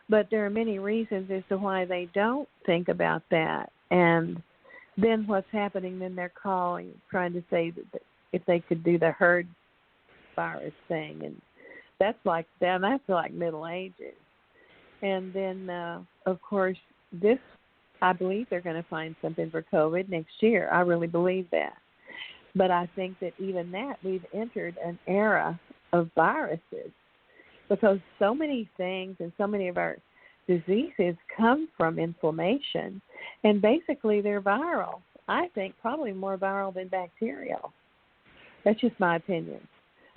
But there are many reasons as to why they don't think about that. And then what's happening, then they're calling, trying to say that if they could do the herd virus thing. And that's like Middle Ages. And then, of course, I believe they're going to find something for COVID next year. I really believe that. But I think that even that, we've entered an era of viruses because so many things and so many of our diseases come from inflammation, and basically they're viral. I think probably more viral than bacterial. That's just my opinion.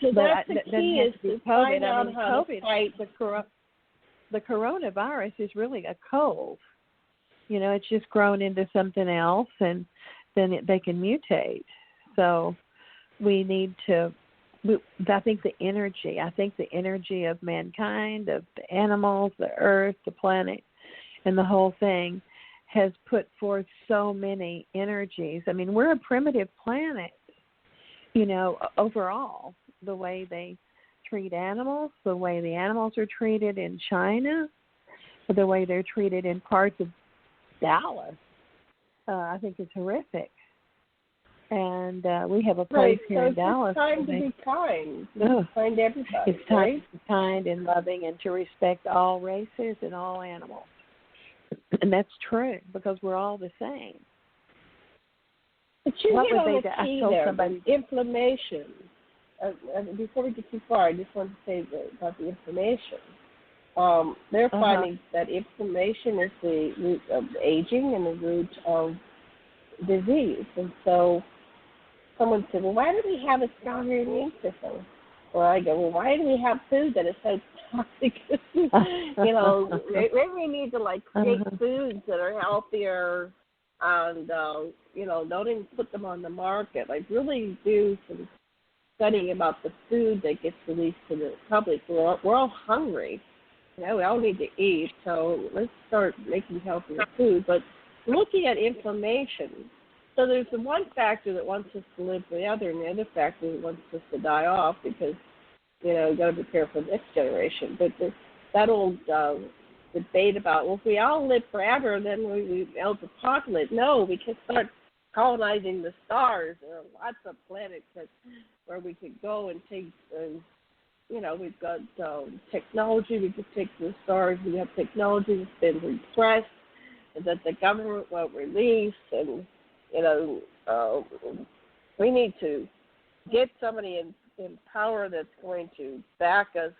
So that's the key is to find out how to fight
the coronavirus is really a cold. You know, it's just grown into something else, and then they can mutate. So we need to. I think the energy of mankind, of the animals, the earth, the planet, and the whole thing has put forth so many energies. I mean, we're a primitive planet, you know, overall. The way they treat animals, the way the animals are treated in China, the way they're treated in parts of Dallas, I think it's horrific. And we have a place here in Dallas.
It's time to be kind. Kind to everybody.
It's time to be kind and loving and to respect all races and all animals. And that's true because we're all the same.
But you hit on the key there, inflammation. Before we get too far, I just want to say about the inflammation. They're finding that inflammation is the root of aging and the root of disease. And so someone said, well, why do we have a stronger immune system? Or I go, well, why do we have food that is so toxic? You know, maybe we need to, create foods that are healthier and, you know, don't even put them on the market. Really do some studying about the food that gets released to the public. We're all hungry. You know, we all need to eat, so let's start making healthier food. But looking at inflammation, so there's the one factor that wants us to live for the other, and the other factor that wants us to die off because, you know, you got to prepare for the next generation. But that old debate about, well, if we all live forever, then we else apocalypse. No, we can start colonizing the stars. There are lots of planets where we could go and take, you know, we've got technology. We could take the stars. We have technology that's been repressed and that the government won't release. And, you know, we need to get somebody in power that's going to back us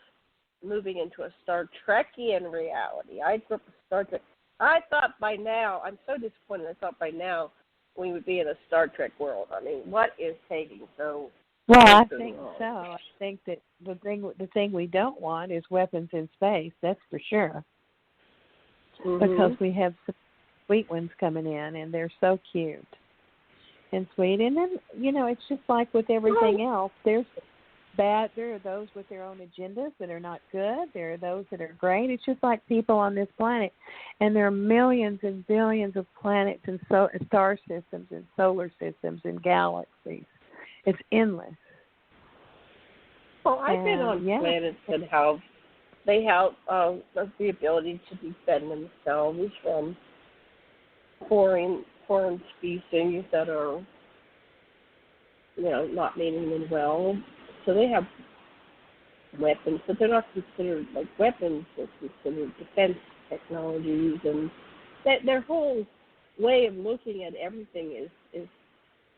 moving into a Star Trekian reality. I grew up with Star Trek. I thought by now, I'm so disappointed, I thought by now we would be in a Star Trek world. I mean, what is taking so
Well, I think so. I think that the thing we don't want is weapons in space, that's for sure.
Mm-hmm.
Because we have some sweet ones coming in, and they're so cute and sweet. And then, you know, it's just like with everything else. There are those with their own agendas that are not good. There are those that are great. It's just like people on this planet. And there are millions and billions of planets and star systems and solar systems and galaxies. It's endless.
Well, I've been on planets that have the ability to defend themselves from foreign species that are, you know, not meaning them well. So they have weapons, but they're not considered like weapons. They're considered defense technologies, and their whole way of looking at everything is,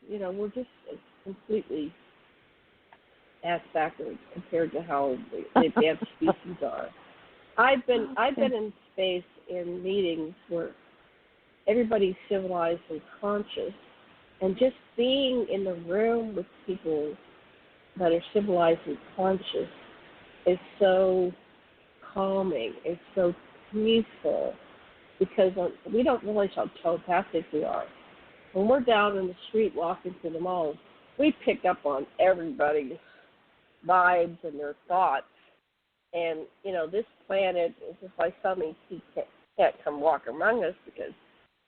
you know, we're just completely ass backwards compared to how the advanced species are. I've been in space in meetings where everybody's civilized and conscious, and just being in the room with people that are civilized and conscious is so calming. It's so peaceful because we don't realize how telepathic we are. When we're down in the street walking through the malls, we pick up on everybody's vibes and their thoughts. And, you know, this planet is just like something he can't come walk among us because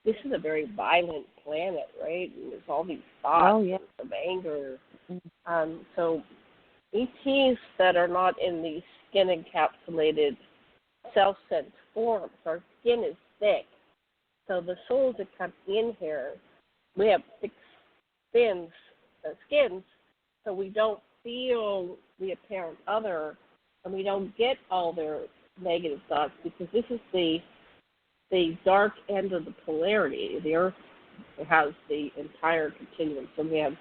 this is a very violent planet, right? And there's all these thoughts of anger. So ETs that are not in these skin-encapsulated, self-sent forms, our skin is thick. So the souls that come in here, we have thick skins, so we don't feel the apparent other, and we don't get all their negative thoughts because this is the dark end of the polarity. The Earth has the entire continuum. So we have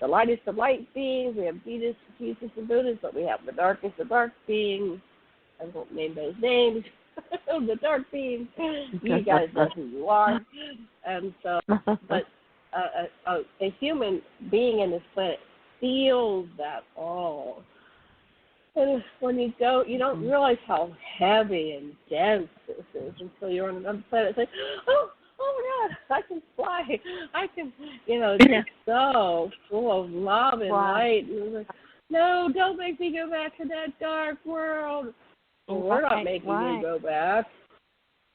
the lightest of light beings, we have Jesus and Buddhas, but we have the darkest of dark beings. I won't name those names. The dark beings. You guys know who you are. And so, but a human being in this planet feels that all. And when you go, you don't realize how heavy and dense this is until you're on another planet. It's like, oh my God, I can fly. I can, you know, it's just so full of love and light. And it's like, no, don't make me go back to that dark world. Well, we're not making you go back.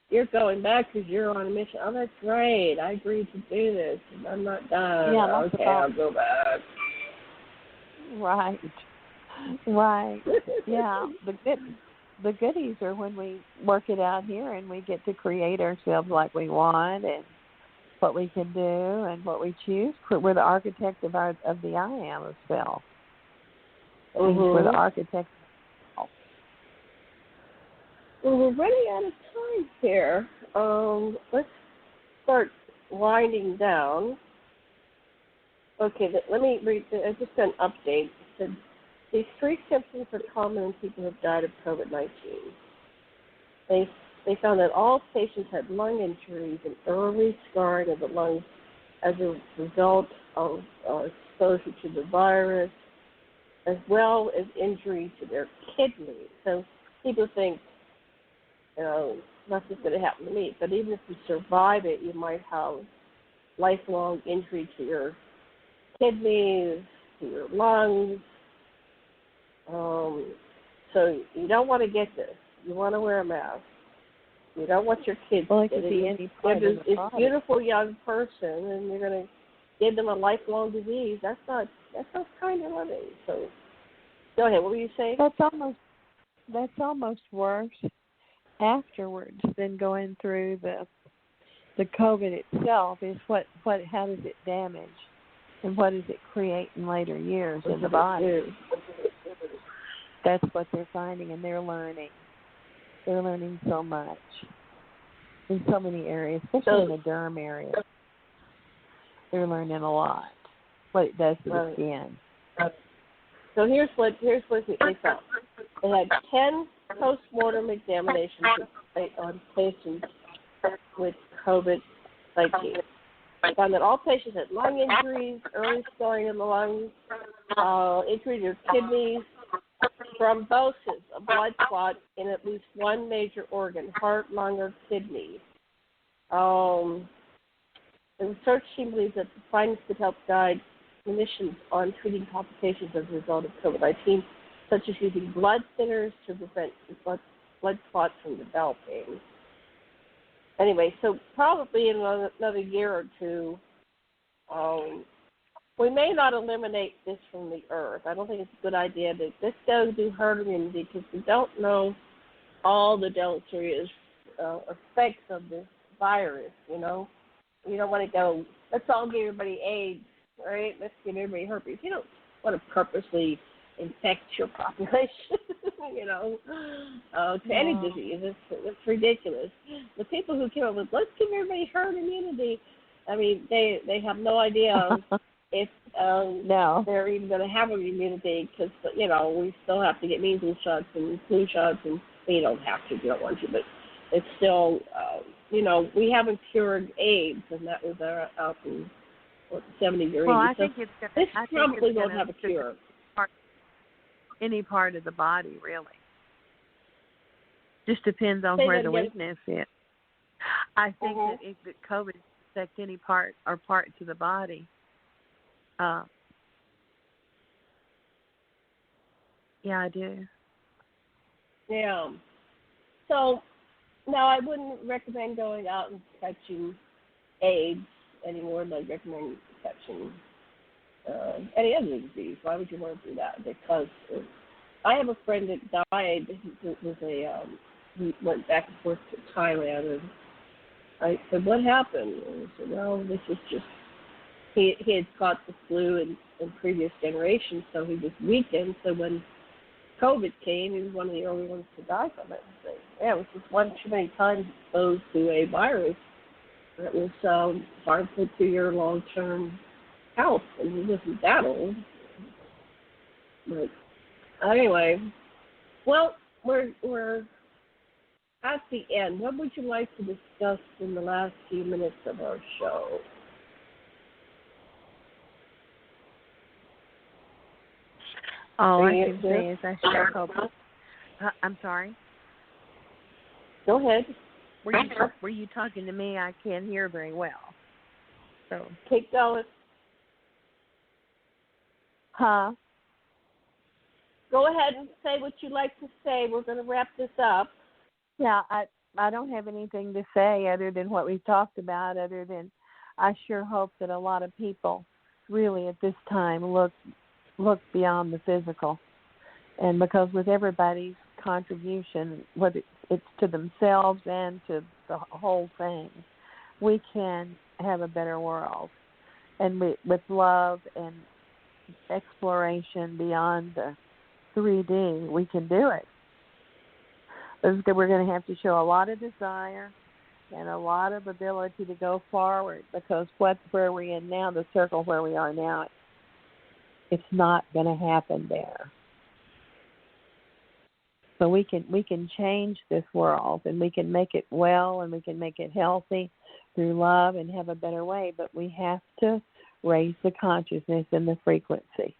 You're going back because you're on a mission. Oh, that's right. I agreed to do this. And I'm not done.
Yeah,
okay, I'll go back.
Right. Yeah. The goodies are when we work it out here and we get to create ourselves like we want and what we can do and what we choose. We're the architect of the I am of self. We're the architect.
Well, we're running out of time here. Let's start winding down. Okay, let me read. Just an update. It said, these three symptoms are common in people who have died of COVID-19. They found that all patients had lung injuries and early scarring of the lungs as a result of exposure to the virus, as well as injury to their kidneys. So people think, you know, nothing's going to happen to me. But even if you survive it, you might have lifelong injury to your kidneys, to your lungs, So you don't want to get this. You want to wear a mask. You don't want your kids
to
get
be
it.
any part of the
This
body.
beautiful young person, and you're going to give them a lifelong disease. That's not kind of living. So go ahead. What were you saying?
That's almost worse afterwards than going through the COVID itself. Is how does it damage, and what does it create in later years in the body? That's what they're finding, and they're learning. They're learning so much in so many areas, especially in the derm area. They're learning a lot. What it does to the skin.
So here's what they found. They had 10 post-mortem examinations on patients with COVID-19. They found that all patients had lung injuries, early scarring in the lungs, injury to kidneys, thrombosis, a blood clot in at least one major organ, heart, lung, or kidney. The research team believes that the findings could help guide clinicians on treating complications as a result of COVID-19, such as using blood thinners to prevent blood clots from developing. Anyway, so probably in another year or two, we may not eliminate this from the earth. I don't think it's a good idea that this goes to herd immunity because we don't know all the deleterious effects of this virus, you know. You don't want to go, let's all give everybody AIDS, right? Let's give everybody herpes. You don't want to purposely infect your population, you know, to any disease. It's ridiculous. The people who came up with, let's give everybody herd immunity, I mean, they have no idea if they're even going to have an immunity because, you know, we still have to get measles shots and flu shots, and you don't have to if you don't want to, but it's still, you know, we haven't cured AIDS, and that was out in the 70s or 80s.
Well, I think it's gonna,
this probably won't have a cure.
Any part of the body, really. Just depends on where the weakness is. I think that COVID affects any part or parts of the body. Yeah, I do.
Yeah. So, now I wouldn't recommend going out and catching AIDS anymore. I'd recommend catching any other disease. Why would you want to do that? Because I have a friend that died. He went back and forth to Thailand, and I said, "What happened?" And he said, "Well, this is just he had caught the flu in previous generations, so he was weakened. So when COVID came, he was one of the early ones to die from it." So, yeah, it was just one too many times exposed to a virus that was harmful to your long-term health, and he wasn't that old. But anyway, well, we're at the end. What would you like to discuss in the last few minutes of our show?
All I can say is I sure hope. I'm sorry.
Go ahead.
Were you talking to me? I can't hear very well. So
keep going.
Huh?
Go ahead and say what you'd like to say. We're going to wrap this up.
Yeah, I don't have anything to say other than what we've talked about, other than I sure hope that a lot of people really at this time look beyond the physical. And because with everybody's contribution, whether it's to themselves and to the whole thing, we can have a better world. And with love and exploration beyond the 3D, we can do it. We're going to have to show a lot of desire and a lot of ability to go forward, because where we're in now, the circle where we are now, it's not going to happen there. So we can change this world, and we can make it well, and we can make it healthy through love and have a better way, but we have to raise the consciousness and the frequency.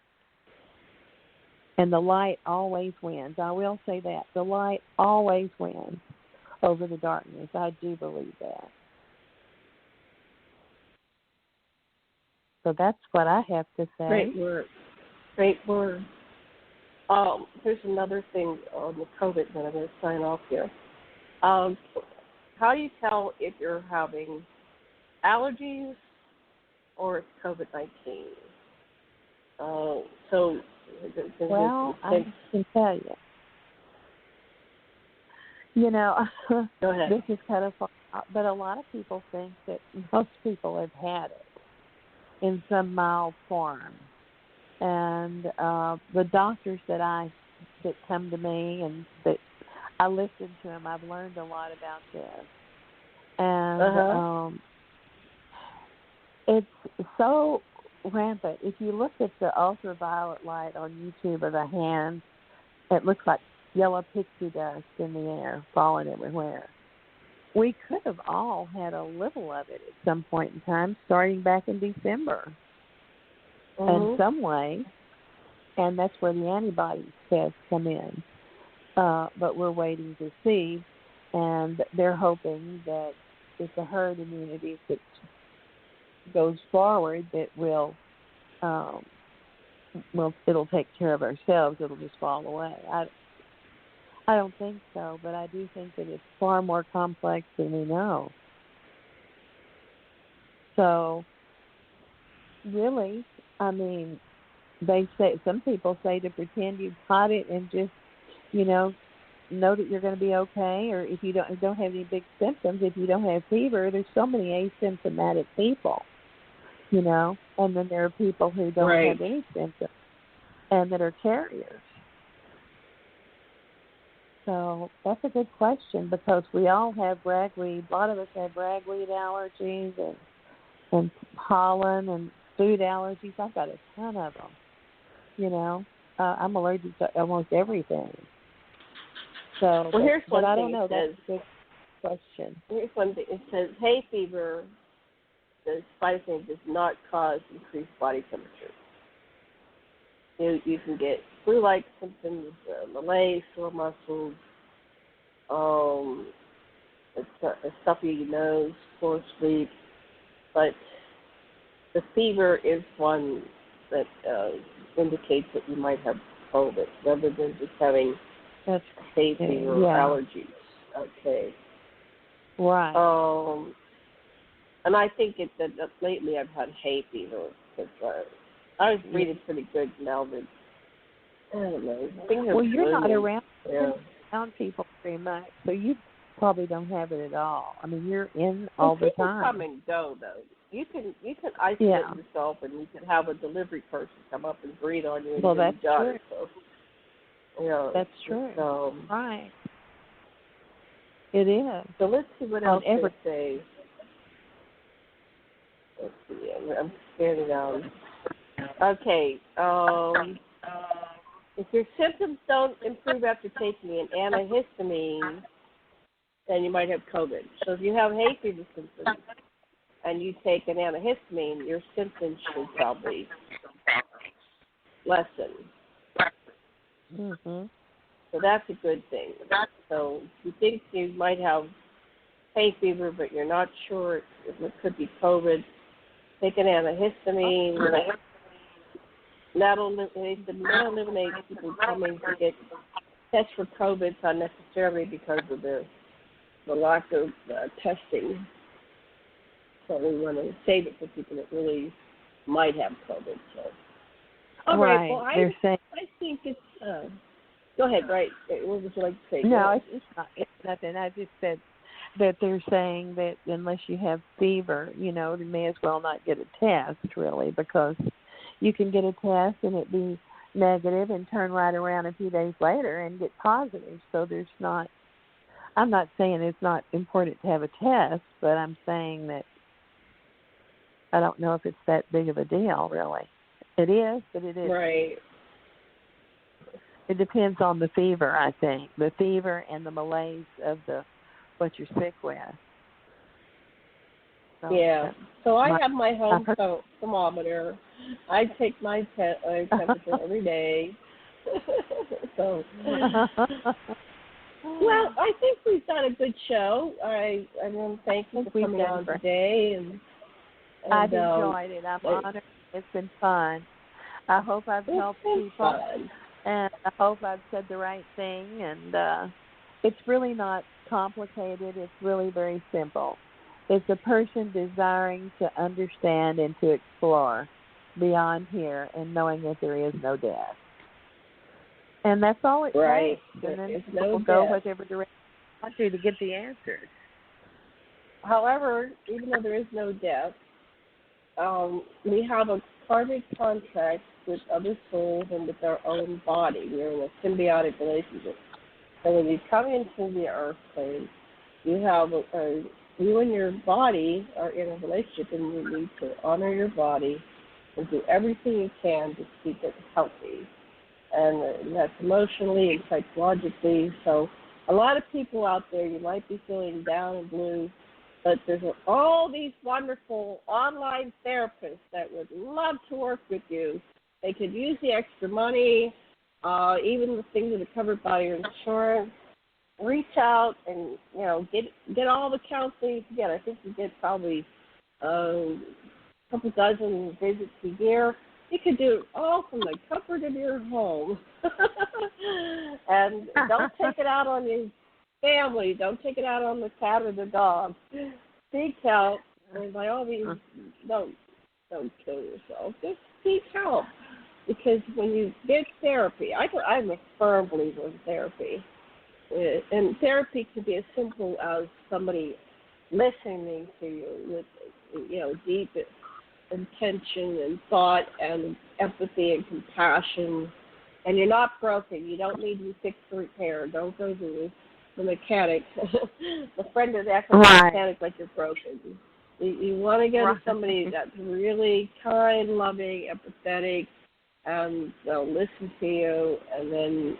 And the light always wins. I will say that. The light always wins over the darkness. I do believe that. So that's what I have to say.
Great word. Great word. Here's another thing on the COVID that I'm going to sign off here. How do you tell if you're having allergies or it's COVID-19?
Well, I can tell you. You know,
Go ahead.
this is kind of far out, but a lot of people think that most people have had it in some mild form. And the doctors that come to me and that I listen to them, I've learned a lot about this. And it's so rampant. If you look at the ultraviolet light on YouTube of the hand, it looks like yellow pixie dust in the air falling everywhere. We could have all had a little of it at some point in time, starting back in December in some way, and that's where the antibody tests come in. But we're waiting to see, and they're hoping that if the herd immunity that goes forward, that it'll take care of ourselves. It'll just fall away. I don't think so, but I do think that it's far more complex than we know. So, really, I mean, some people say to pretend you've caught it and just, know that you're going to be okay, or if you don't have any big symptoms, if you don't have fever, there's so many asymptomatic people, and then there are people who don't have any symptoms and that are carriers. So that's a good question because we all have ragweed. A lot of us have ragweed allergies and pollen and food allergies. I've got a ton of them. I'm allergic to almost everything. So,
here's one
but I
thing
don't know.
That's
a good question.
Here's one thing. It says hay fever, the spicing does not cause increased body temperature. You can get flu-like symptoms, malaise, sore muscles, a stuffy nose, poor sleep, but the fever is one that indicates that you might have COVID, rather than just having hay fever or allergies. Okay.
Right.
And I think that lately I've had hay fever because I was breathing pretty good now that, I don't know, things are
you're not
around
people very much, so you probably don't have it at all. I mean, you're in all the time.
People come and go, though. You can isolate yourself, and you can have a delivery person come up and breathe on you.
Well, that's true.
So,
that's true. Right. It is.
So let's see what else they say. Let's see. I'm scanning down. Okay. If your symptoms don't improve after taking an antihistamine, then you might have COVID. So if you have hay fever symptoms and you take an antihistamine, your symptoms should probably lessen.
Mm-hmm.
So that's a good thing. So if you think you might have hay fever, but you're not sure if it could be COVID, take an antihistamine. That'll eliminate people coming to get tests for COVID unnecessarily because of the lack of testing. So we want to save it for people that really might have COVID. So, all right. Well, I think it's. Go ahead. Right. What would you like to say?
No, it's not. It's nothing. I just said that they're saying that unless you have fever, you may as well not get a test, really, because you can get a test and it be negative and turn right around a few days later and get positive. So I'm not saying it's not important to have a test, but I'm saying that I don't know if it's that big of a deal, really. It is, but it isn't.
Right.
It depends on the fever, I think. The fever and the malaise of what you're sick with. So,
So I have my home thermometer. I take my temperature every day. So, well, I think we've done a good show. I want to thank you for coming on today. And
I've enjoyed it. I'm honored. It's been fun. I hope I've helped people.
Fun.
And I hope I've said the right thing. And it's really not complicated. It's really very simple. It's a person desiring to understand and to explore beyond here and knowing that there is no death. And that's all it takes. And then people go whatever direction they want to get the answers.
However, even though there is no death, we have a karmic contract with other souls and with our own body. We're in a symbiotic relationship. So when you come into the earth plane, you have you and your body are in a relationship, and you need to honor your body and do everything you can to keep it healthy. And that's emotionally and psychologically. So a lot of people out there, you might be feeling down and blue, but there's all these wonderful online therapists that would love to work with you. They could use the extra money, even the things that are covered by your insurance. Reach out and, get all the counseling you can get. I think you get probably a couple dozen visits a year. You could do it all from the comfort of your home. And don't take it out on your family. Don't take it out on the cat or the dog. Seek help. And by all means, don't kill yourself. Just seek help. Because when you get therapy, I'm a firm believer in therapy. And therapy can be as simple as somebody listening to you with, deep intention and thought and empathy and compassion. And you're not broken. You don't need to be fixed or repaired. Don't go to the mechanic. The friend is acting like a mechanic like you're broken. You want to go to somebody that's really kind, loving, empathetic, and they'll listen to you, and then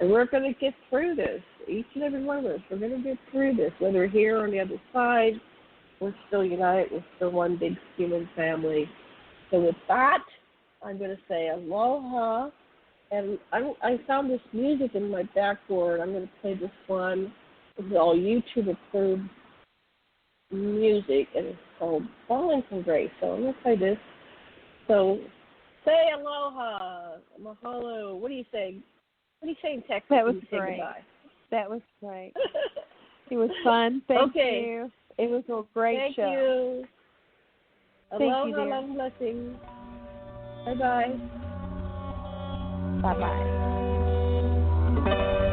and we're going to get through this. Each and every one of us, we're going to get through this. Whether we're here or on the other side, we're still united. We're still one big human family. So with that, I'm going to say aloha. And I found this music in my backboard. I'm going to play this one. It's all YouTube-approved music, and it's called Falling from Grace. So I'm going to play this. So say aloha, mahalo. What do you say? What do you say in Texas?
That was great. That was great. It was fun. Thank you. It was a great show.
Thank you. Aloha, love and blessings. Bye-bye.
Bye-bye.